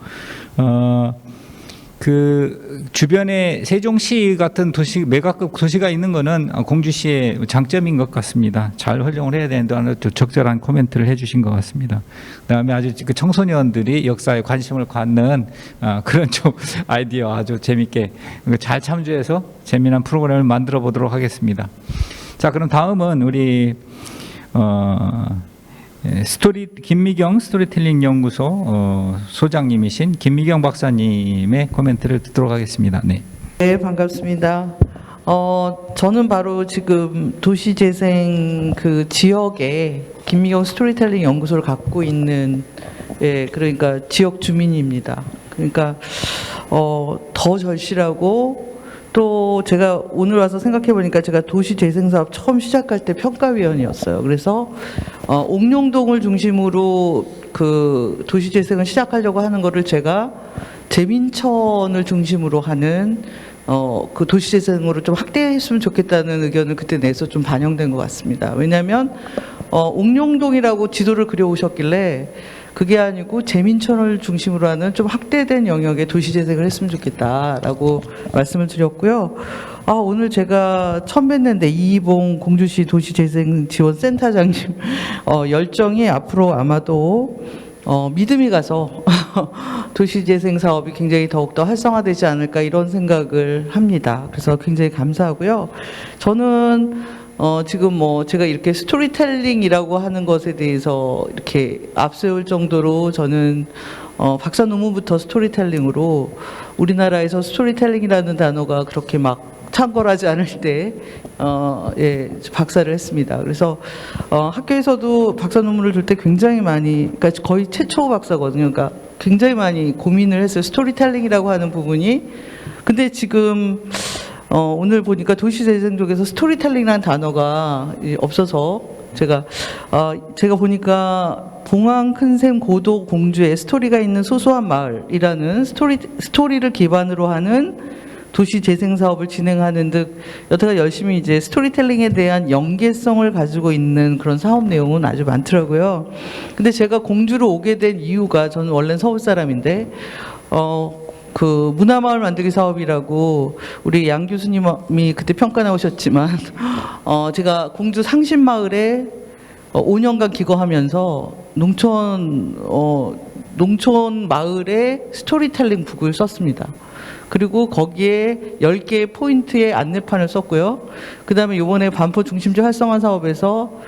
그 주변에 세종시 같은 도시 메가급 도시가 있는 거는 공주시의 장점인 것 같습니다. 잘 활용을 해야 되는데 적절한 코멘트를 해주신 것 같습니다. 그다음에 아주 그 청소년들이 역사에 관심을 갖는 그런 좀 아이디어 아주 재밌게 잘 참조해서 재미난 프로그램을 만들어 보도록 하겠습니다. 자, 그럼 다음은 우리 김미경 스토리텔링 연구소 소장님이신 김미경 박사님의 코멘트를 듣도록 하겠습니다. 네. 네, 반갑습니다. 저는 바로 지금 도시재생 그 지역에 김미경 스토리텔링 연구소를 갖고 있는, 예, 그러니까 지역 주민입니다. 그러니까 더 절실하고, 또 제가 오늘 와서 생각해 보니까 제가 도시재생사업 처음 시작할 때 평가위원이었어요. 그래서 옥룡동을 중심으로 그 도시재생을 시작하려고 하는 거를 제가 제민천을 중심으로 하는 그 도시재생으로 좀 확대했으면 좋겠다는 의견을 그때 내서 좀 반영된 것 같습니다. 왜냐하면 옥룡동이라고 지도를 그려오셨길래 그게 아니고 제민천을 중심으로 하는 좀 확대된 영역의 도시재생을 했으면 좋겠다라고 말씀을 드렸고요. 오늘 제가 처음 뵀는데 이희봉 공주시 도시재생지원센터장님 열정이 앞으로 아마도 믿음이 가서 도시재생 사업이 굉장히 더욱더 활성화되지 않을까 이런 생각을 합니다. 그래서 굉장히 감사하고요. 저는 지금 제가 이렇게 스토리텔링이라고 하는 것에 대해서 이렇게 앞세울 정도로 저는 박사 논문부터 스토리텔링으로 우리나라에서 스토리텔링이라는 단어가 그렇게 막 창궐하지 않을 때 예, 박사를 했습니다. 그래서 학교에서도 박사 논문을 줄 때 굉장히 많이, 그러니까 거의 최초 박사거든요. 그러니까 굉장히 많이 고민을 했어요. 스토리텔링이라고 하는 부분이. 근데 지금 오늘 보니까 도시재생 쪽에서 스토리텔링이라는 단어가 없어서 제가 보니까 봉황 큰샘 고도 공주의 스토리가 있는 소소한 마을이라는 스토리를 기반으로 하는 도시재생 사업을 진행하는 듯 여태가 열심히 이제 스토리텔링에 대한 연계성을 가지고 있는 그런 사업 내용은 아주 많더라고요. 근데 제가 공주로 오게 된 이유가, 저는 원래는 서울 사람인데 그 문화마을 만들기 사업이라고 우리 양 교수님이 그때 평가 나오셨지만 제가 공주 상신마을에 5년간 기거하면서 농촌 마을에 스토리텔링 북을 썼습니다. 그리고 거기에 10개의 포인트의 안내판을 썼고요. 그 다음에 이번에 반포 중심지 활성화 사업에서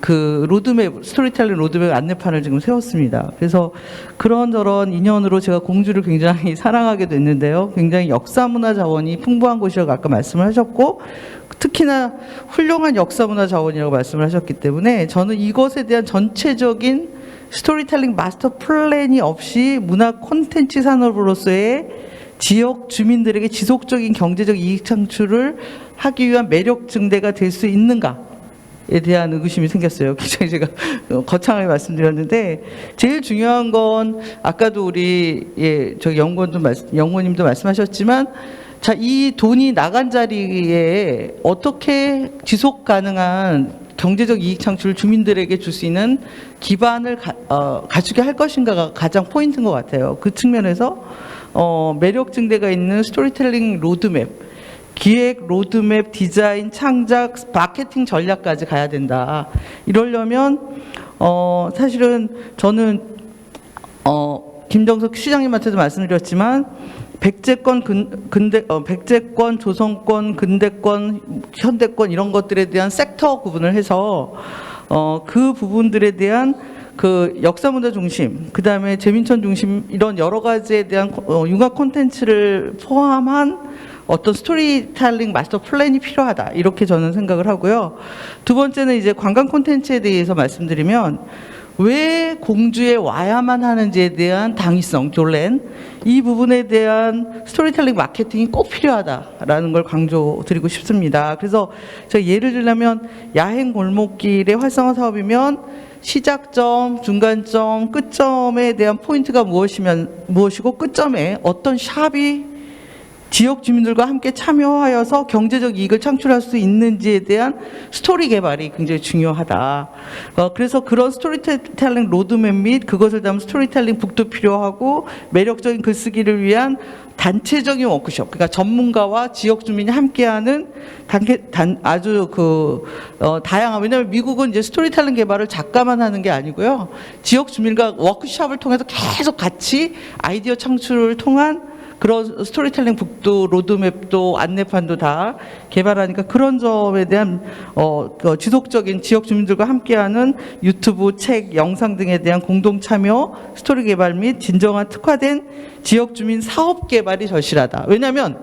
그 로드맵, 스토리텔링 로드맵 안내판을 지금 세웠습니다. 그래서 그런저런 인연으로 제가 공주를 굉장히 사랑하게 됐는데요. 굉장히 역사문화 자원이 풍부한 곳이라고 아까 말씀을 하셨고, 특히나 훌륭한 역사문화 자원이라고 말씀을 하셨기 때문에 저는 이것에 대한 전체적인 스토리텔링 마스터 플랜이 없이 문화 콘텐츠 산업으로서의 지역 주민들에게 지속적인 경제적 이익 창출을 하기 위한 매력 증대가 될 수 있는가에 대한 의구심이 생겼어요. 굉장히 제가 거창하게 말씀드렸는데, 제일 중요한 건 아까도 우리 저기 연구원님도 말씀하셨지만, 자, 이 돈이 나간 자리에 어떻게 지속 가능한 경제적 이익 창출을 주민들에게 줄 수 있는 기반을 갖추게 할 것인가가 가장 포인트인 것 같아요. 그 측면에서 매력 증대가 있는 스토리텔링 로드맵, 기획, 로드맵, 디자인, 창작, 마케팅 전략까지 가야 된다. 이러려면 사실은 저는 김정석 시장님한테도 말씀드렸지만 백제권, 백제권, 조선권, 근대권, 현대권 이런 것들에 대한 섹터 구분을 해서 그 부분들에 대한 그 역사문화 중심, 그 다음에 제민천 중심 이런 여러 가지에 대한 융합 콘텐츠를 포함한 어떤 스토리텔링 마스터 플랜이 필요하다, 이렇게 저는 생각을 하고요. 두 번째는 이제 관광 콘텐츠에 대해서 말씀드리면, 왜 공주에 와야만 하는지에 대한 당위성, 졸렌, 이 부분에 대한 스토리텔링 마케팅이 꼭 필요하다라는 걸 강조드리고 싶습니다. 그래서 제가 예를 들자면 야행 골목길의 활성화 사업이면 시작점, 중간점, 끝점에 대한 포인트가 무엇이고 끝점에 어떤 샵이 지역 주민들과 함께 참여하여서 경제적 이익을 창출할 수 있는지에 대한 스토리 개발이 굉장히 중요하다. 그래서 그런 스토리텔링 로드맵 및 그것을 담은 스토리텔링 북도 필요하고 매력적인 글쓰기를 위한 단체적인 워크숍, 그러니까 전문가와 지역 주민이 함께하는 아주 다양한, 왜냐하면 미국은 이제 스토리텔링 개발을 작가만 하는 게 아니고요, 지역 주민과 워크숍을 통해서 계속 같이 아이디어 창출을 통한 그런 스토리텔링 북도, 로드맵도, 안내판도 다 개발하니까 그런 점에 대한 지속적인 지역 주민들과 함께하는 유튜브, 책, 영상 등에 대한 공동 참여, 스토리 개발 및 진정한 특화된 지역 주민 사업 개발이 절실하다. 왜냐하면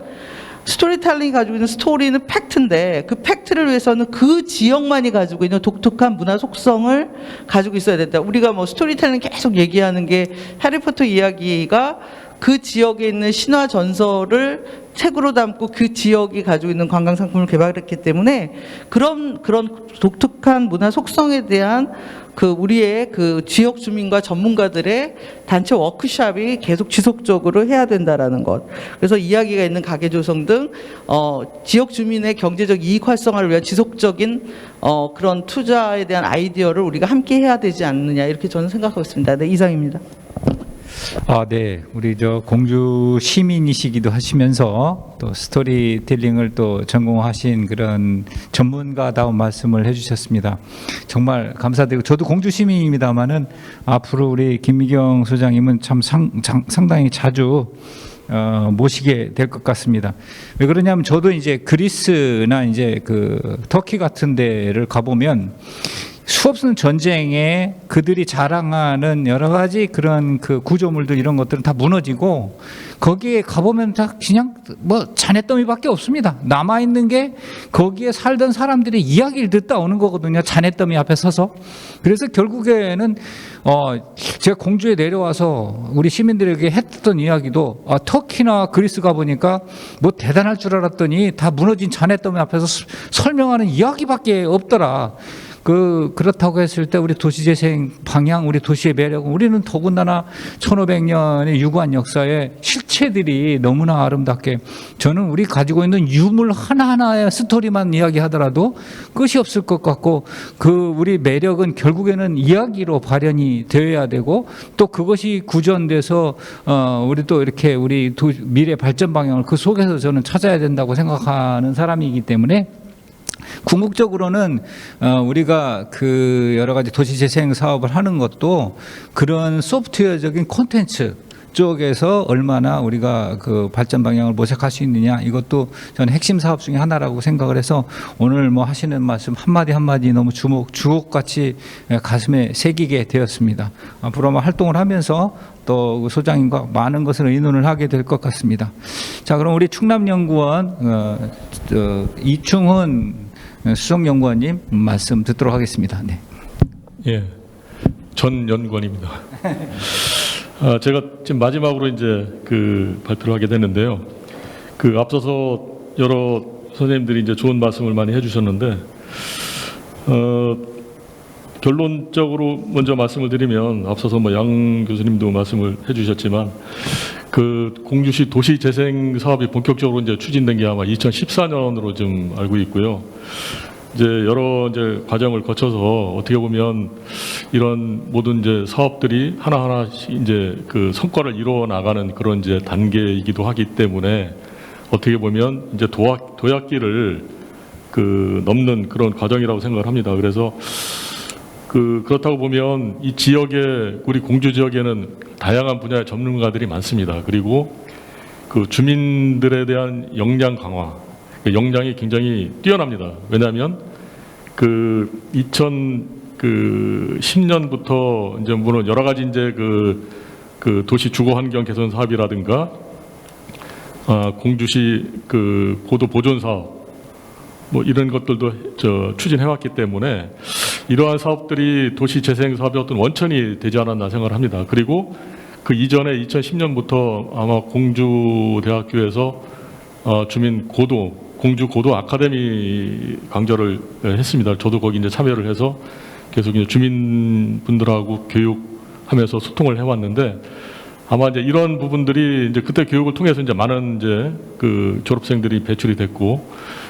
스토리텔링이 가지고 있는 스토리는 팩트인데 그 팩트를 위해서는 그 지역만이 가지고 있는 독특한 문화 속성을 가지고 있어야 된다. 우리가 뭐 스토리텔링 계속 얘기하는 게 해리포터 이야기가 그 지역에 있는 신화 전설을 책으로 담고 그 지역이 가지고 있는 관광 상품을 개발했기 때문에 그런 독특한 문화 속성에 대한 우리의 지역 주민과 전문가들의 단체 워크숍이 계속 지속적으로 해야 된다라는 것. 그래서 이야기가 있는 가게 조성 등 지역 주민의 경제적 이익 활성화를 위한 지속적인 그런 투자에 대한 아이디어를 우리가 함께 해야 되지 않느냐, 이렇게 저는 생각하고 있습니다. 네, 이상입니다. 네. 우리 공주 시민이시기도 하시면서 또 스토리텔링을 또 전공하신 그런 전문가다운 말씀을 해주셨습니다. 정말 감사드리고, 저도 공주 시민입니다만은 앞으로 우리 김미경 소장님은 참 상당히 자주 모시게 될 것 같습니다. 왜 그러냐면 저도 이제 그리스나 이제 터키 같은 데를 가보면 수없는 전쟁에 그들이 자랑하는 여러 가지 그런 구조물들, 이런 것들은 다 무너지고 거기에 가보면 다 그냥 잔해더미밖에 없습니다. 남아있는 게 거기에 살던 사람들의 이야기를 듣다 오는 거거든요. 잔해더미 앞에 서서. 그래서 결국에는 제가 공주에 내려와서 우리 시민들에게 했던 이야기도 터키나 그리스 가보니까 뭐 대단할 줄 알았더니 다 무너진 잔해더미 앞에서 설명하는 이야기밖에 없더라. 그렇다고 했을 때 우리 도시재생 방향, 우리 도시의 매력은, 우리는 더군다나 1500년의 유구한 역사의 실체들이 너무나 아름답게, 저는 우리 가지고 있는 유물 하나하나의 스토리만 이야기하더라도 끝이 없을 것 같고, 우리 매력은 결국에는 이야기로 발현이 되어야 되고, 또 그것이 구전돼서 우리 또 이렇게 우리 미래 발전 방향을 그 속에서 저는 찾아야 된다고 생각하는 사람이기 때문에, 궁극적으로는 우리가 여러 가지 도시재생 사업을 하는 것도 그런 소프트웨어적인 콘텐츠 쪽에서 얼마나 우리가 발전 방향을 모색할 수 있느냐, 이것도 저는 핵심 사업 중에 하나라고 생각을 해서 오늘 하시는 말씀 한마디 한마디 너무 주옥같이 가슴에 새기게 되었습니다. 앞으로 활동을 하면서 또 소장님과 많은 것을 의논을 하게 될 것 같습니다. 자, 그럼 우리 충남연구원 이충훈 수석연구원님 말씀 듣도록 하겠습니다. 네. 예, 전 연구원입니다. 제가 지금 마지막으로 이제 발표를 하게 됐는데요. 앞서서 여러 선생님들이 이제 좋은 말씀을 많이 해주셨는데, 결론적으로 먼저 말씀을 드리면, 앞서서 양 교수님도 말씀을 해주셨지만, 공주시 도시재생 사업이 본격적으로 이제 추진된 게 아마 2014년으로 좀 알고 있고요. 이제 여러 과정을 거쳐서 어떻게 보면 이런 모든 이제 사업들이 하나하나씩 이제 성과를 이루어 나가는 그런 이제 단계이기도 하기 때문에, 어떻게 보면 이제 도약기를 넘는 그런 과정이라고 생각을 합니다. 그래서 그렇다고 보면 이 지역에, 우리 공주 지역에는 다양한 분야의 전문가들이 많습니다. 그리고 주민들에 대한 역량 강화, 역량이 굉장히 뛰어납니다. 왜냐하면 2010년부터 이제 물론 여러 가지 이제 도시 주거 환경 개선 사업이라든가 공주시 고도 보존 사업 이런 것들도 추진해왔기 때문에 이러한 사업들이 도시 재생 사업의 어떤 원천이 되지 않았나 생각을 합니다. 그리고 이전에 2010년부터 아마 공주대학교에서 공주 고도 아카데미 강좌를 했습니다. 저도 거기 이제 참여를 해서 계속 이제 주민분들하고 교육하면서 소통을 해왔는데, 아마 이제 이런 부분들이 이제 그때 교육을 통해서 이제 많은 이제 그 졸업생들이 배출이 됐고,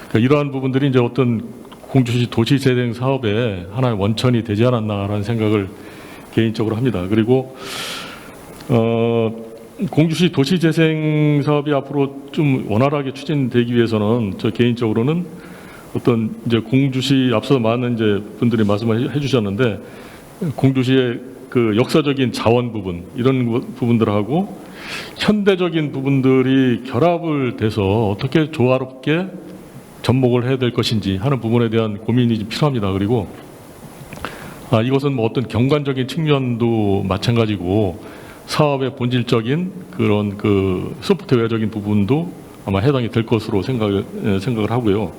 그러니까 이러한 부분들이 이제 어떤 공주시 도시재생 사업의 하나의 원천이 되지 않았나라는 생각을 개인적으로 합니다. 그리고 공주시 도시재생 사업이 앞으로 좀 원활하게 추진되기 위해서는 저 개인적으로는 어떤 이제 공주시 앞서 많은 이제 분들이 말씀을 해주셨는데 공주시의 그 역사적인 자원 부분 이런 부분들하고 현대적인 부분들이 결합을 돼서 어떻게 조화롭게 접목을 해야 될 것인지 하는 부분에 대한 고민이 좀 필요합니다. 그리고 이것은 뭐 어떤 경관적인 측면도 마찬가지고 사업의 본질적인 그런 그 소프트웨어적인 부분도 아마 해당이 될 것으로 생각을 하고요.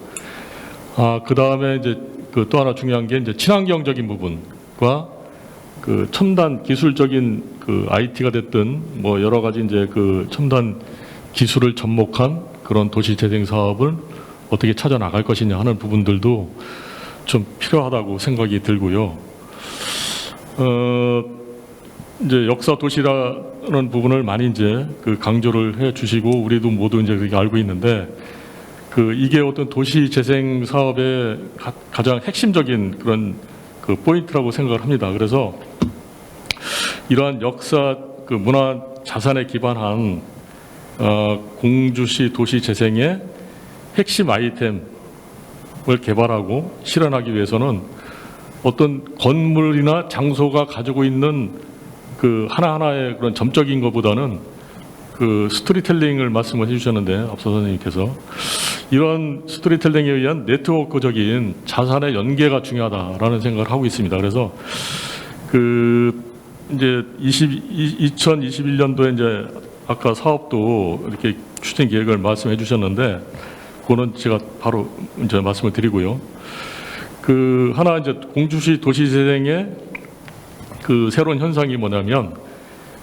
그 다음에 이제 그 또 하나 중요한 게 이제 친환경적인 부분과 그 첨단 기술적인 그 IT가 됐든 뭐 여러 가지 이제 그 첨단 기술을 접목한 그런 도시 재생 사업을 어떻게 찾아 나갈 것이냐 하는 부분들도 좀 필요하다고 생각이 들고요. 이제 역사 도시라는 부분을 많이 이제 그 강조를 해 주시고 우리도 모두 이제 그렇게 알고 있는데 그 이게 어떤 도시 재생 사업의 가장 핵심적인 그런 그 포인트라고 생각을 합니다. 그래서 이러한 역사 그 문화 자산에 기반한 공주시 도시 재생의 핵심 아이템을 개발하고 실현하기 위해서는 어떤 건물이나 장소가 가지고 있는 그 하나하나의 그런 점적인 것보다는 그 스토리텔링을 말씀을 해주셨는데 앞서 선생님께서 이런 스토리텔링에 의한 네트워크적인 자산의 연계가 중요하다라는 생각을 하고 있습니다. 그래서 그 이제 2021년도에 이제 아까 사업도 이렇게 추진 계획을 말씀해 주셨는데 그거는 제가 바로 이제 말씀을 드리고요. 그 하나 이제 공주시 도시재생의 그 새로운 현상이 뭐냐면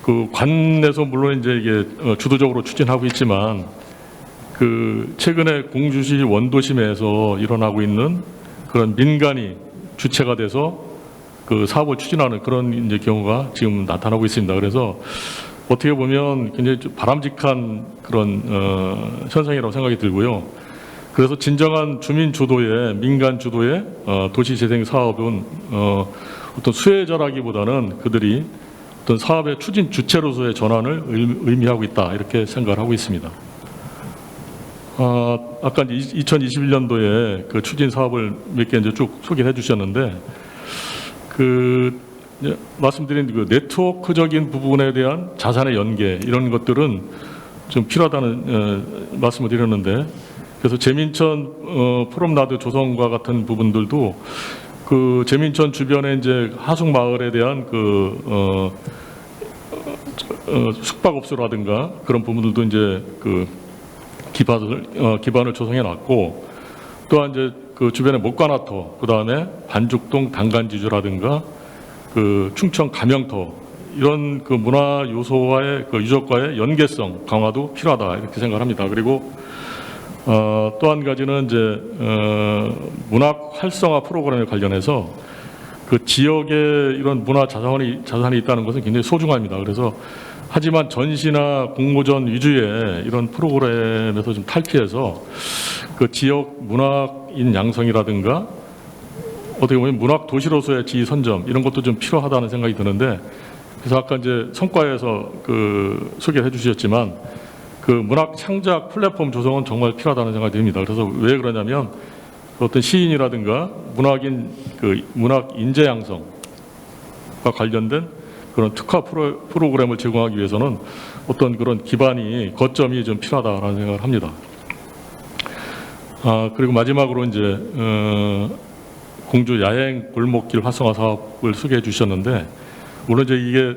그 관에서 물론 이제 이게 주도적으로 추진하고 있지만 그 최근에 공주시 원도심에서 일어나고 있는 그런 민간이 주체가 돼서 그 사업을 추진하는 그런 이제 경우가 지금 나타나고 있습니다. 그래서 어떻게 보면 굉장히 좀 바람직한 그런 현상이라고 생각이 들고요. 그래서 진정한 주민 주도의 민간 주도의 도시 재생 사업은 어떤 수혜자라기보다는 그들이 어떤 사업의 추진 주체로서의 전환을 의미하고 있다 이렇게 생각을 하고 있습니다. 아까 2021년도에 그 추진 사업을 몇 개 이제 쭉 소개해 주셨는데 그 말씀드린 그 네트워크적인 부분에 대한 자산의 연계 이런 것들은 좀 필요하다는 말씀을 드렸는데 그래서 재민천 포럼나드 조성과 같은 부분들도 그 재민천 주변에 이제 하숙 마을에 대한 그 숙박업소라든가 그런 부분들도 이제 그 기반을 조성해 놨고 또한 이제 그 주변에 목관아터 그다음에 반죽동 단간지주라든가 그 충청 가명터 이런 그 문화 요소와의 그 유적과의 연계성 강화도 필요하다 이렇게 생각합니다. 그리고 또 한 가지는 이제 문학 활성화 프로그램에 관련해서 그 지역에 이런 문화 자산이 있다는 것은 굉장히 소중합니다. 그래서 하지만 전시나 공모전 위주의 이런 프로그램에서 좀 탈피해서 그 지역 문학인 양성이라든가 어떻게 보면 문학 도시로서의 지위 선점 이런 것도 좀 필요하다는 생각이 드는데 그래서 아까 이제 성과에서 그 소개를 해주셨지만 그 문학 창작 플랫폼 조성은 정말 필요하다는 생각이 듭니다. 그래서 왜 그러냐면 어떤 시인이라든가 문학인 그 문학 인재 양성과 관련된 그런 특화 프로그램을 제공하기 위해서는 어떤 그런 기반이 거점이 좀 필요하다라는 생각을 합니다. 그리고 마지막으로 이제 공주 야행 골목길 활성화 사업을 소개해 주셨는데 물론 이제 이게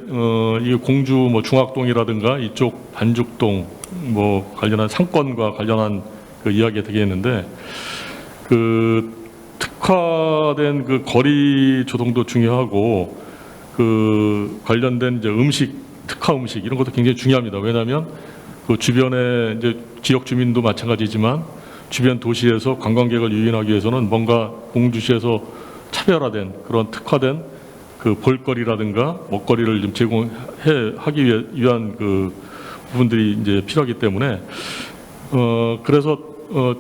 공주 뭐 중학동이라든가 이쪽 반죽동 뭐 관련한 상권과 관련한 그 이야기가 되겠는데 그 특화된 그 거리 조성도 중요하고 그 관련된 이제 음식 특화 음식 이런 것도 굉장히 중요합니다. 왜냐하면 그 주변에 이제 지역 주민도 마찬가지지만 주변 도시에서 관광객을 유인하기 위해서는 뭔가 공주시에서 차별화된 그런 특화된 그 볼거리라든가 먹거리를 좀 제공하기 위한 그 부분들이 이제 필요하기 때문에 그래서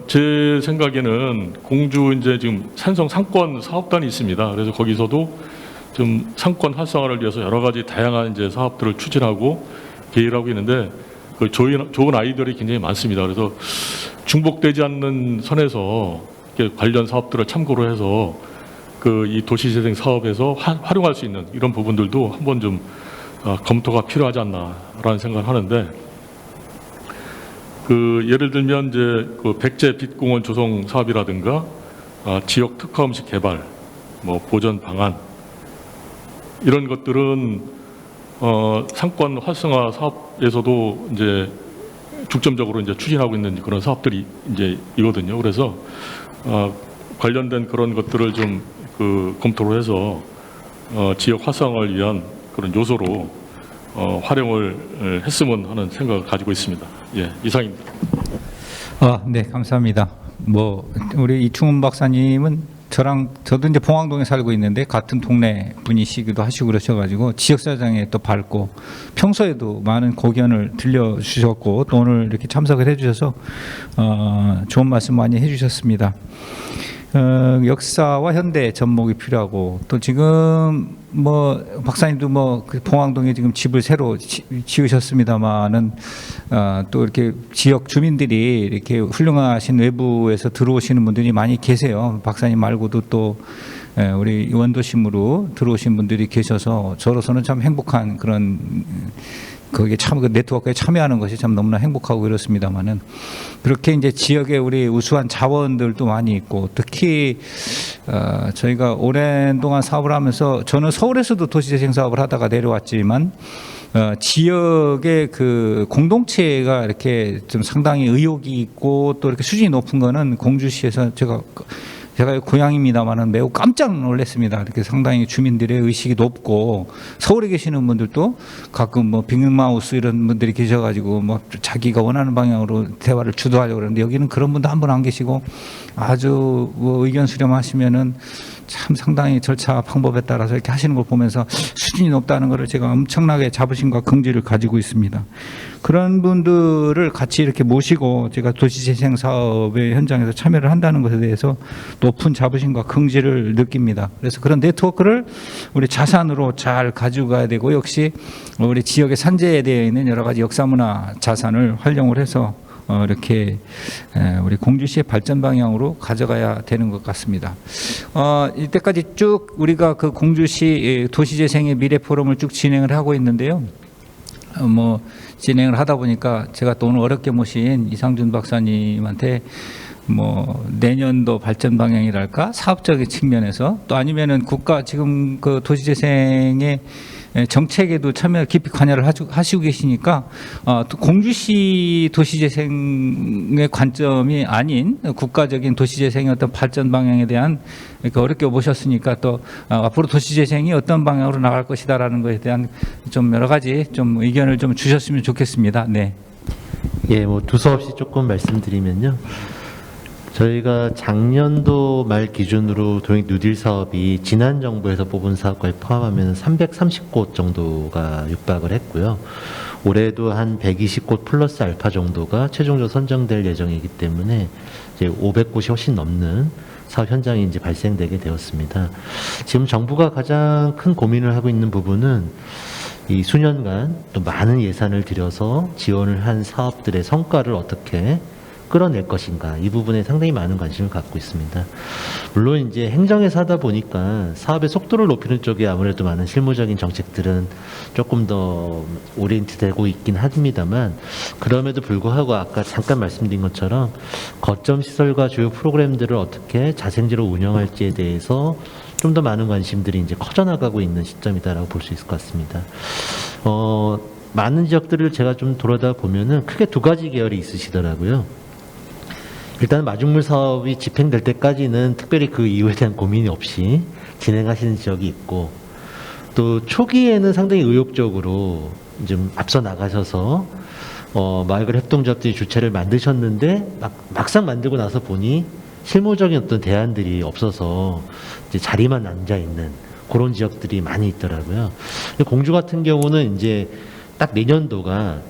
제 생각에는 공주 이제 지금 산성 상권 사업단이 있습니다. 그래서 거기서도 좀 상권 활성화를 위해서 여러 가지 다양한 이제 사업들을 추진하고 계획하고 있는데 그 좋은 아이디어들이 굉장히 많습니다. 그래서 중복되지 않는 선에서 이렇게 관련 사업들을 참고로 해서 그 이 도시재생 사업에서 활용할 수 있는 이런 부분들도 한번 좀 검토가 필요하지 않나라는 생각을 하는데, 그 예를 들면 이제 그 백제 빛공원 조성 사업이라든가 지역 특화 음식 개발, 뭐 보전 방안 이런 것들은 상권 활성화 사업에서도 이제 중점적으로 이제 추진하고 있는 그런 사업들이 이제 이거든요. 그래서 관련된 그런 것들을 좀 그 검토를 해서 지역 활성화를 위한 그런 요소로 활용을 했으면 하는 생각을 가지고 있습니다. 예, 이상입니다. 네, 감사합니다. 뭐 우리 이충훈 박사님은 저도 이제 봉황동에 살고 있는데 같은 동네 분이시기도 하시고 그러셔가지고 지역사장에 또 밝고 평소에도 많은 고견을 들려주셨고 또 오늘 이렇게 참석을 해주셔서 좋은 말씀 많이 해주셨습니다. 역사와 현대 접목이 필요하고 또 지금 뭐 박사님도 뭐 그 봉황동에 지금 집을 새로 지으셨습니다만은 또 이렇게 지역 주민들이 이렇게 훌륭하신 외부에서 들어오시는 분들이 많이 계세요. 박사님 말고도 또 우리 원도심으로 들어오신 분들이 계셔서 저로서는 참 행복한 그런 거기에 그 네트워크에 참여하는 것이 참 너무나 행복하고 그렇습니다만은 그렇게 이제 지역에 우리 우수한 자원들도 많이 있고 특히 저희가 오랜 동안 사업을 하면서 저는 서울에서도 도시재생 사업을 하다가 내려왔지만 지역의 그 공동체가 이렇게 좀 상당히 의욕이 있고 또 이렇게 수준이 높은 거는 공주시에서 제가 고향입니다만은 매우 깜짝 놀랐습니다. 이렇게 상당히 주민들의 의식이 높고 서울에 계시는 분들도 가끔 뭐 빅마우스 이런 분들이 계셔가지고 뭐 자기가 원하는 방향으로 대화를 주도하려고 그러는데 여기는 그런 분도 한 분 안 계시고 아주 뭐 의견 수렴하시면은 참 상당히 절차 방법에 따라서 이렇게 하시는 걸 보면서 수준이 높다는 것을 제가 엄청나게 자부심과 긍지를 가지고 있습니다. 그런 분들을 같이 이렇게 모시고 제가 도시재생 사업의 현장에서 참여를 한다는 것에 대해서 높은 자부심과 긍지를 느낍니다. 그래서 그런 네트워크를 우리 자산으로 잘 가지고 가야 되고 역시 우리 지역의 산재에 되어 있는 여러 가지 역사문화 자산을 활용을 해서 이렇게 우리 공주시의 발전 방향으로 가져가야 되는 것 같습니다. 이때까지 쭉 우리가 그 공주시 도시재생의 미래 포럼을 쭉 진행을 하고 있는데요. 뭐 진행을 하다 보니까 제가 또 오늘 어렵게 모신 이상준 박사님한테 뭐 내년도 발전 방향이랄까 사업적인 측면에서 또 아니면은 국가 지금 그 도시재생의 정책에도 참여 깊이 관여를 하시고 계시니까 또 공주시 도시재생의 관점이 아닌 국가적인 도시재생의 어떤 발전 방향에 대한 그러니까 어렵게 모셨으니까 또 앞으로 도시재생이 어떤 방향으로 나갈 것이다라는 것에 대한 좀 여러 가지 좀 의견을 좀 주셨으면 좋겠습니다. 네. 예, 뭐 두서없이 조금 말씀드리면요. 저희가 작년도 말 기준으로 도행 뉴딜 사업이 지난 정부에서 뽑은 사업까지 포함하면 330곳 정도가 육박을 했고요. 올해도 한 120곳 플러스 알파 정도가 최종적으로 선정될 예정이기 때문에 이제 500곳이 훨씬 넘는 사업 현장이 이제 발생되게 되었습니다. 지금 정부가 가장 큰 고민을 하고 있는 부분은 이 수년간 또 많은 예산을 들여서 지원을 한 사업들의 성과를 어떻게 끌어낼 것인가, 이 부분에 상당히 많은 관심을 갖고 있습니다. 물론 이제 행정에서 하다 보니까 사업의 속도를 높이는 쪽에 아무래도 많은 실무적인 정책들은 조금 더 오리엔트 되고 있긴 합니다만, 그럼에도 불구하고 아까 잠깐 말씀드린 것처럼 거점 시설과 주요 프로그램들을 어떻게 자생지로 운영할지에 대해서 좀 더 많은 관심들이 이제 커져나가고 있는 시점이다라고 볼 수 있을 것 같습니다. 많은 지역들을 제가 좀 돌아다 보면은 크게 두 가지 계열이 있으시더라고요. 일단 마중물 사업이 집행될 때까지는 특별히 그 이유에 대한 고민이 없이 진행하시는 지역이 있고, 또 초기에는 상당히 의욕적으로 좀 앞서 나가셔서 마을 협동조합들이 주체를 만드셨는데 막상 만들고 나서 보니 실무적인 어떤 대안들이 없어서 이제 자리만 앉아 있는, 그런 지역들이 많이 있더라고요. 공주 같은 경우는 이제 딱 내년도가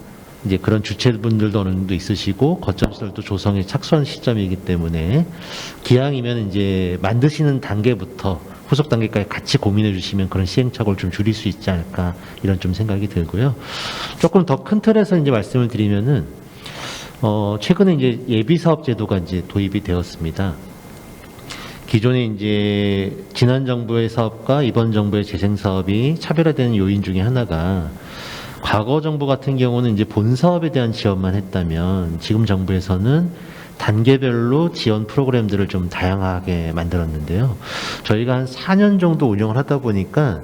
이제 그런 주체분들도 어느 정도 있으시고 거점시설도 조성에 착수한 시점이기 때문에 기왕이면 이제 만드시는 단계부터 후속 단계까지 같이 고민해 주시면 그런 시행착오를 좀 줄일 수 있지 않을까 이런 좀 생각이 들고요. 조금 더 큰 틀에서 이제 말씀을 드리면은 최근에 이제 예비 사업 제도가 이제 도입이 되었습니다. 기존에 이제 지난 정부의 사업과 이번 정부의 재생 사업이 차별화되는 요인 중에 하나가 과거 정부 같은 경우는 이제 본 사업에 대한 지원만 했다면 지금 정부에서는 단계별로 지원 프로그램들을 좀 다양하게 만들었는데요. 저희가 한 4년 정도 운영을 하다 보니까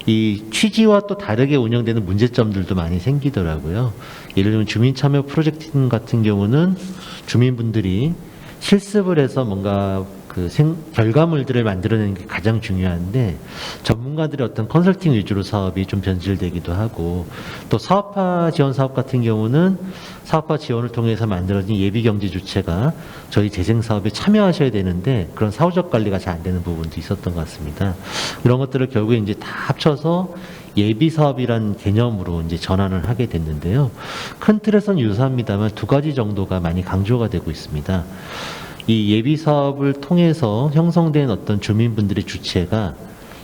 이 취지와 또 다르게 운영되는 문제점들도 많이 생기더라고요. 예를 들면 주민참여 프로젝트 같은 경우는 주민분들이 실습을 해서 뭔가 그 결과물들을 만들어내는 게 가장 중요한데 전문가들의 어떤 컨설팅 위주로 사업이 좀 변질되기도 하고 또 사업화 지원 사업 같은 경우는 사업화 지원을 통해서 만들어진 예비 경제 주체가 저희 재생 사업에 참여하셔야 되는데 그런 사후적 관리가 잘 안 되는 부분도 있었던 것 같습니다. 이런 것들을 결국에 이제 다 합쳐서 예비 사업이란 개념으로 이제 전환을 하게 됐는데요. 큰 틀에서는 유사합니다만 두 가지 정도가 많이 강조가 되고 있습니다. 이 예비 사업을 통해서 형성된 어떤 주민분들의 주체가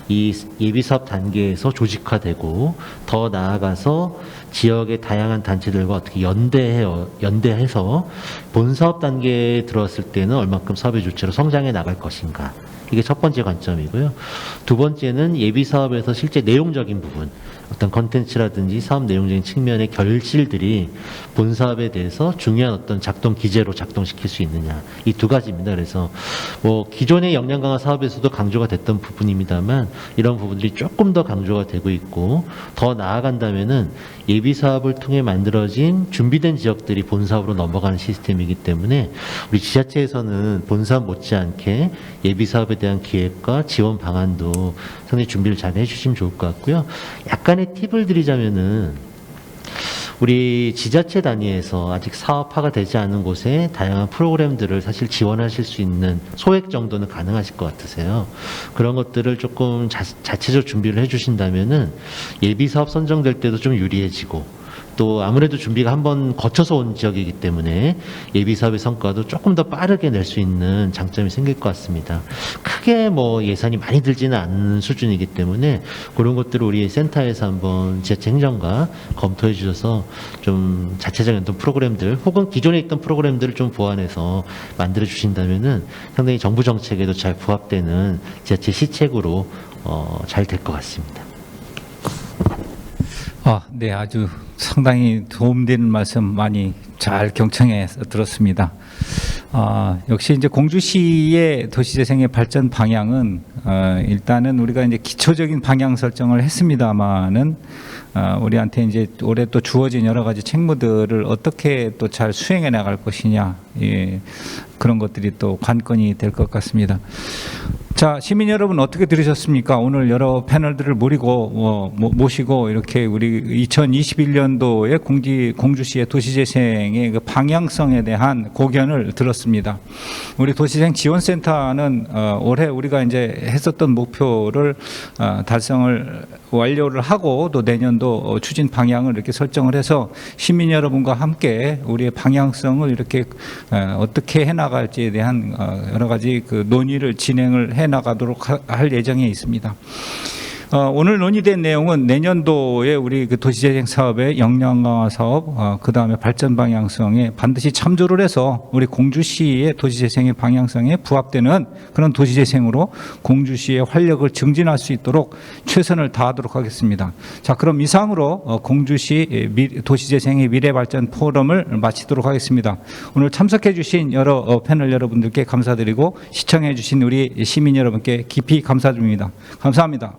이 예비 사업 단계에서 조직화되고 더 나아가서 지역의 다양한 단체들과 어떻게 연대해서 본 사업 단계에 들어왔을 때는 얼마큼 사업의 주체로 성장해 나갈 것인가. 이게 첫 번째 관점이고요. 두 번째는 예비 사업에서 실제 내용적인 부분, 어떤 컨텐츠라든지 사업 내용적인 측면의 결실들이 본 사업에 대해서 중요한 어떤 작동 기제로 작동시킬 수 있느냐. 이 두 가지입니다. 그래서 뭐 기존의 역량 강화 사업에서도 강조가 됐던 부분입니다만 이런 부분들이 조금 더 강조가 되고 있고 더 나아간다면은 예비 사업을 통해 만들어진 준비된 지역들이 본 사업으로 넘어가는 시스템이기 때문에 우리 지자체에서는 본 사업 못지않게 예비 사업에 대한 기획과 지원 방안도 상당히 준비를 잘 해주시면 좋을 것 같고요. 약간의 팁을 드리자면은 우리 지자체 단위에서 아직 사업화가 되지 않은 곳에 다양한 프로그램들을 사실 지원하실 수 있는 소액 정도는 가능하실 것 같으세요. 그런 것들을 조금 자체적 준비를 해주신다면은 예비 사업 선정될 때도 좀 유리해지고 또 아무래도 준비가 한번 거쳐서 온 지역이기 때문에 예비 사업의 성과도 조금 더 빠르게 낼 수 있는 장점이 생길 것 같습니다. 크게 뭐 예산이 많이 들지는 않는 수준이기 때문에 그런 것들을 우리 센터에서 한번 지자체 행정과 검토해 주셔서 좀 자체적인 어떤 프로그램들 혹은 기존에 있던 프로그램들을 좀 보완해서 만들어 주신다면은 상당히 정부 정책에도 잘 부합되는 지자체 시책으로 잘 될 것 같습니다. 네, 아주 상당히 도움되는 말씀 많이 잘 경청해 들었습니다. 역시 이제 공주시의 도시재생의 발전 방향은 일단은 우리가 이제 기초적인 방향 설정을 했습니다만은 우리한테 이제 올해 또 주어진 여러 가지 책무들을 어떻게 또 잘 수행해 나갈 것이냐, 예, 그런 것들이 또 관건이 될 것 같습니다. 자, 시민 여러분 어떻게 들으셨습니까? 오늘 여러 패널들을 모시고 이렇게 우리 2021년도에 공주시의 도시재생의 그 방향성에 대한 고견을 들었습니다. 우리 도시재생 지원센터는 올해 우리가 이제 했었던 목표를 달성을 완료를 하고 또 내년도 추진 방향을 이렇게 설정을 해서 시민 여러분과 함께 우리의 방향성을 이렇게 어떻게 해나갈지에 대한 여러 가지 그 논의를 진행을 해나가도록 할 예정에 있습니다. 오늘 논의된 내용은 내년도에 우리 그 도시재생 사업의 역량 강화 사업, 그 다음에 발전 방향성에 반드시 참조를 해서 우리 공주시의 도시재생의 방향성에 부합되는 그런 도시재생으로 공주시의 활력을 증진할 수 있도록 최선을 다하도록 하겠습니다. 자, 그럼 이상으로 공주시 도시재생의 미래발전 포럼을 마치도록 하겠습니다. 오늘 참석해 주신 여러 패널 여러분들께 감사드리고 시청해 주신 우리 시민 여러분께 깊이 감사드립니다. 감사합니다.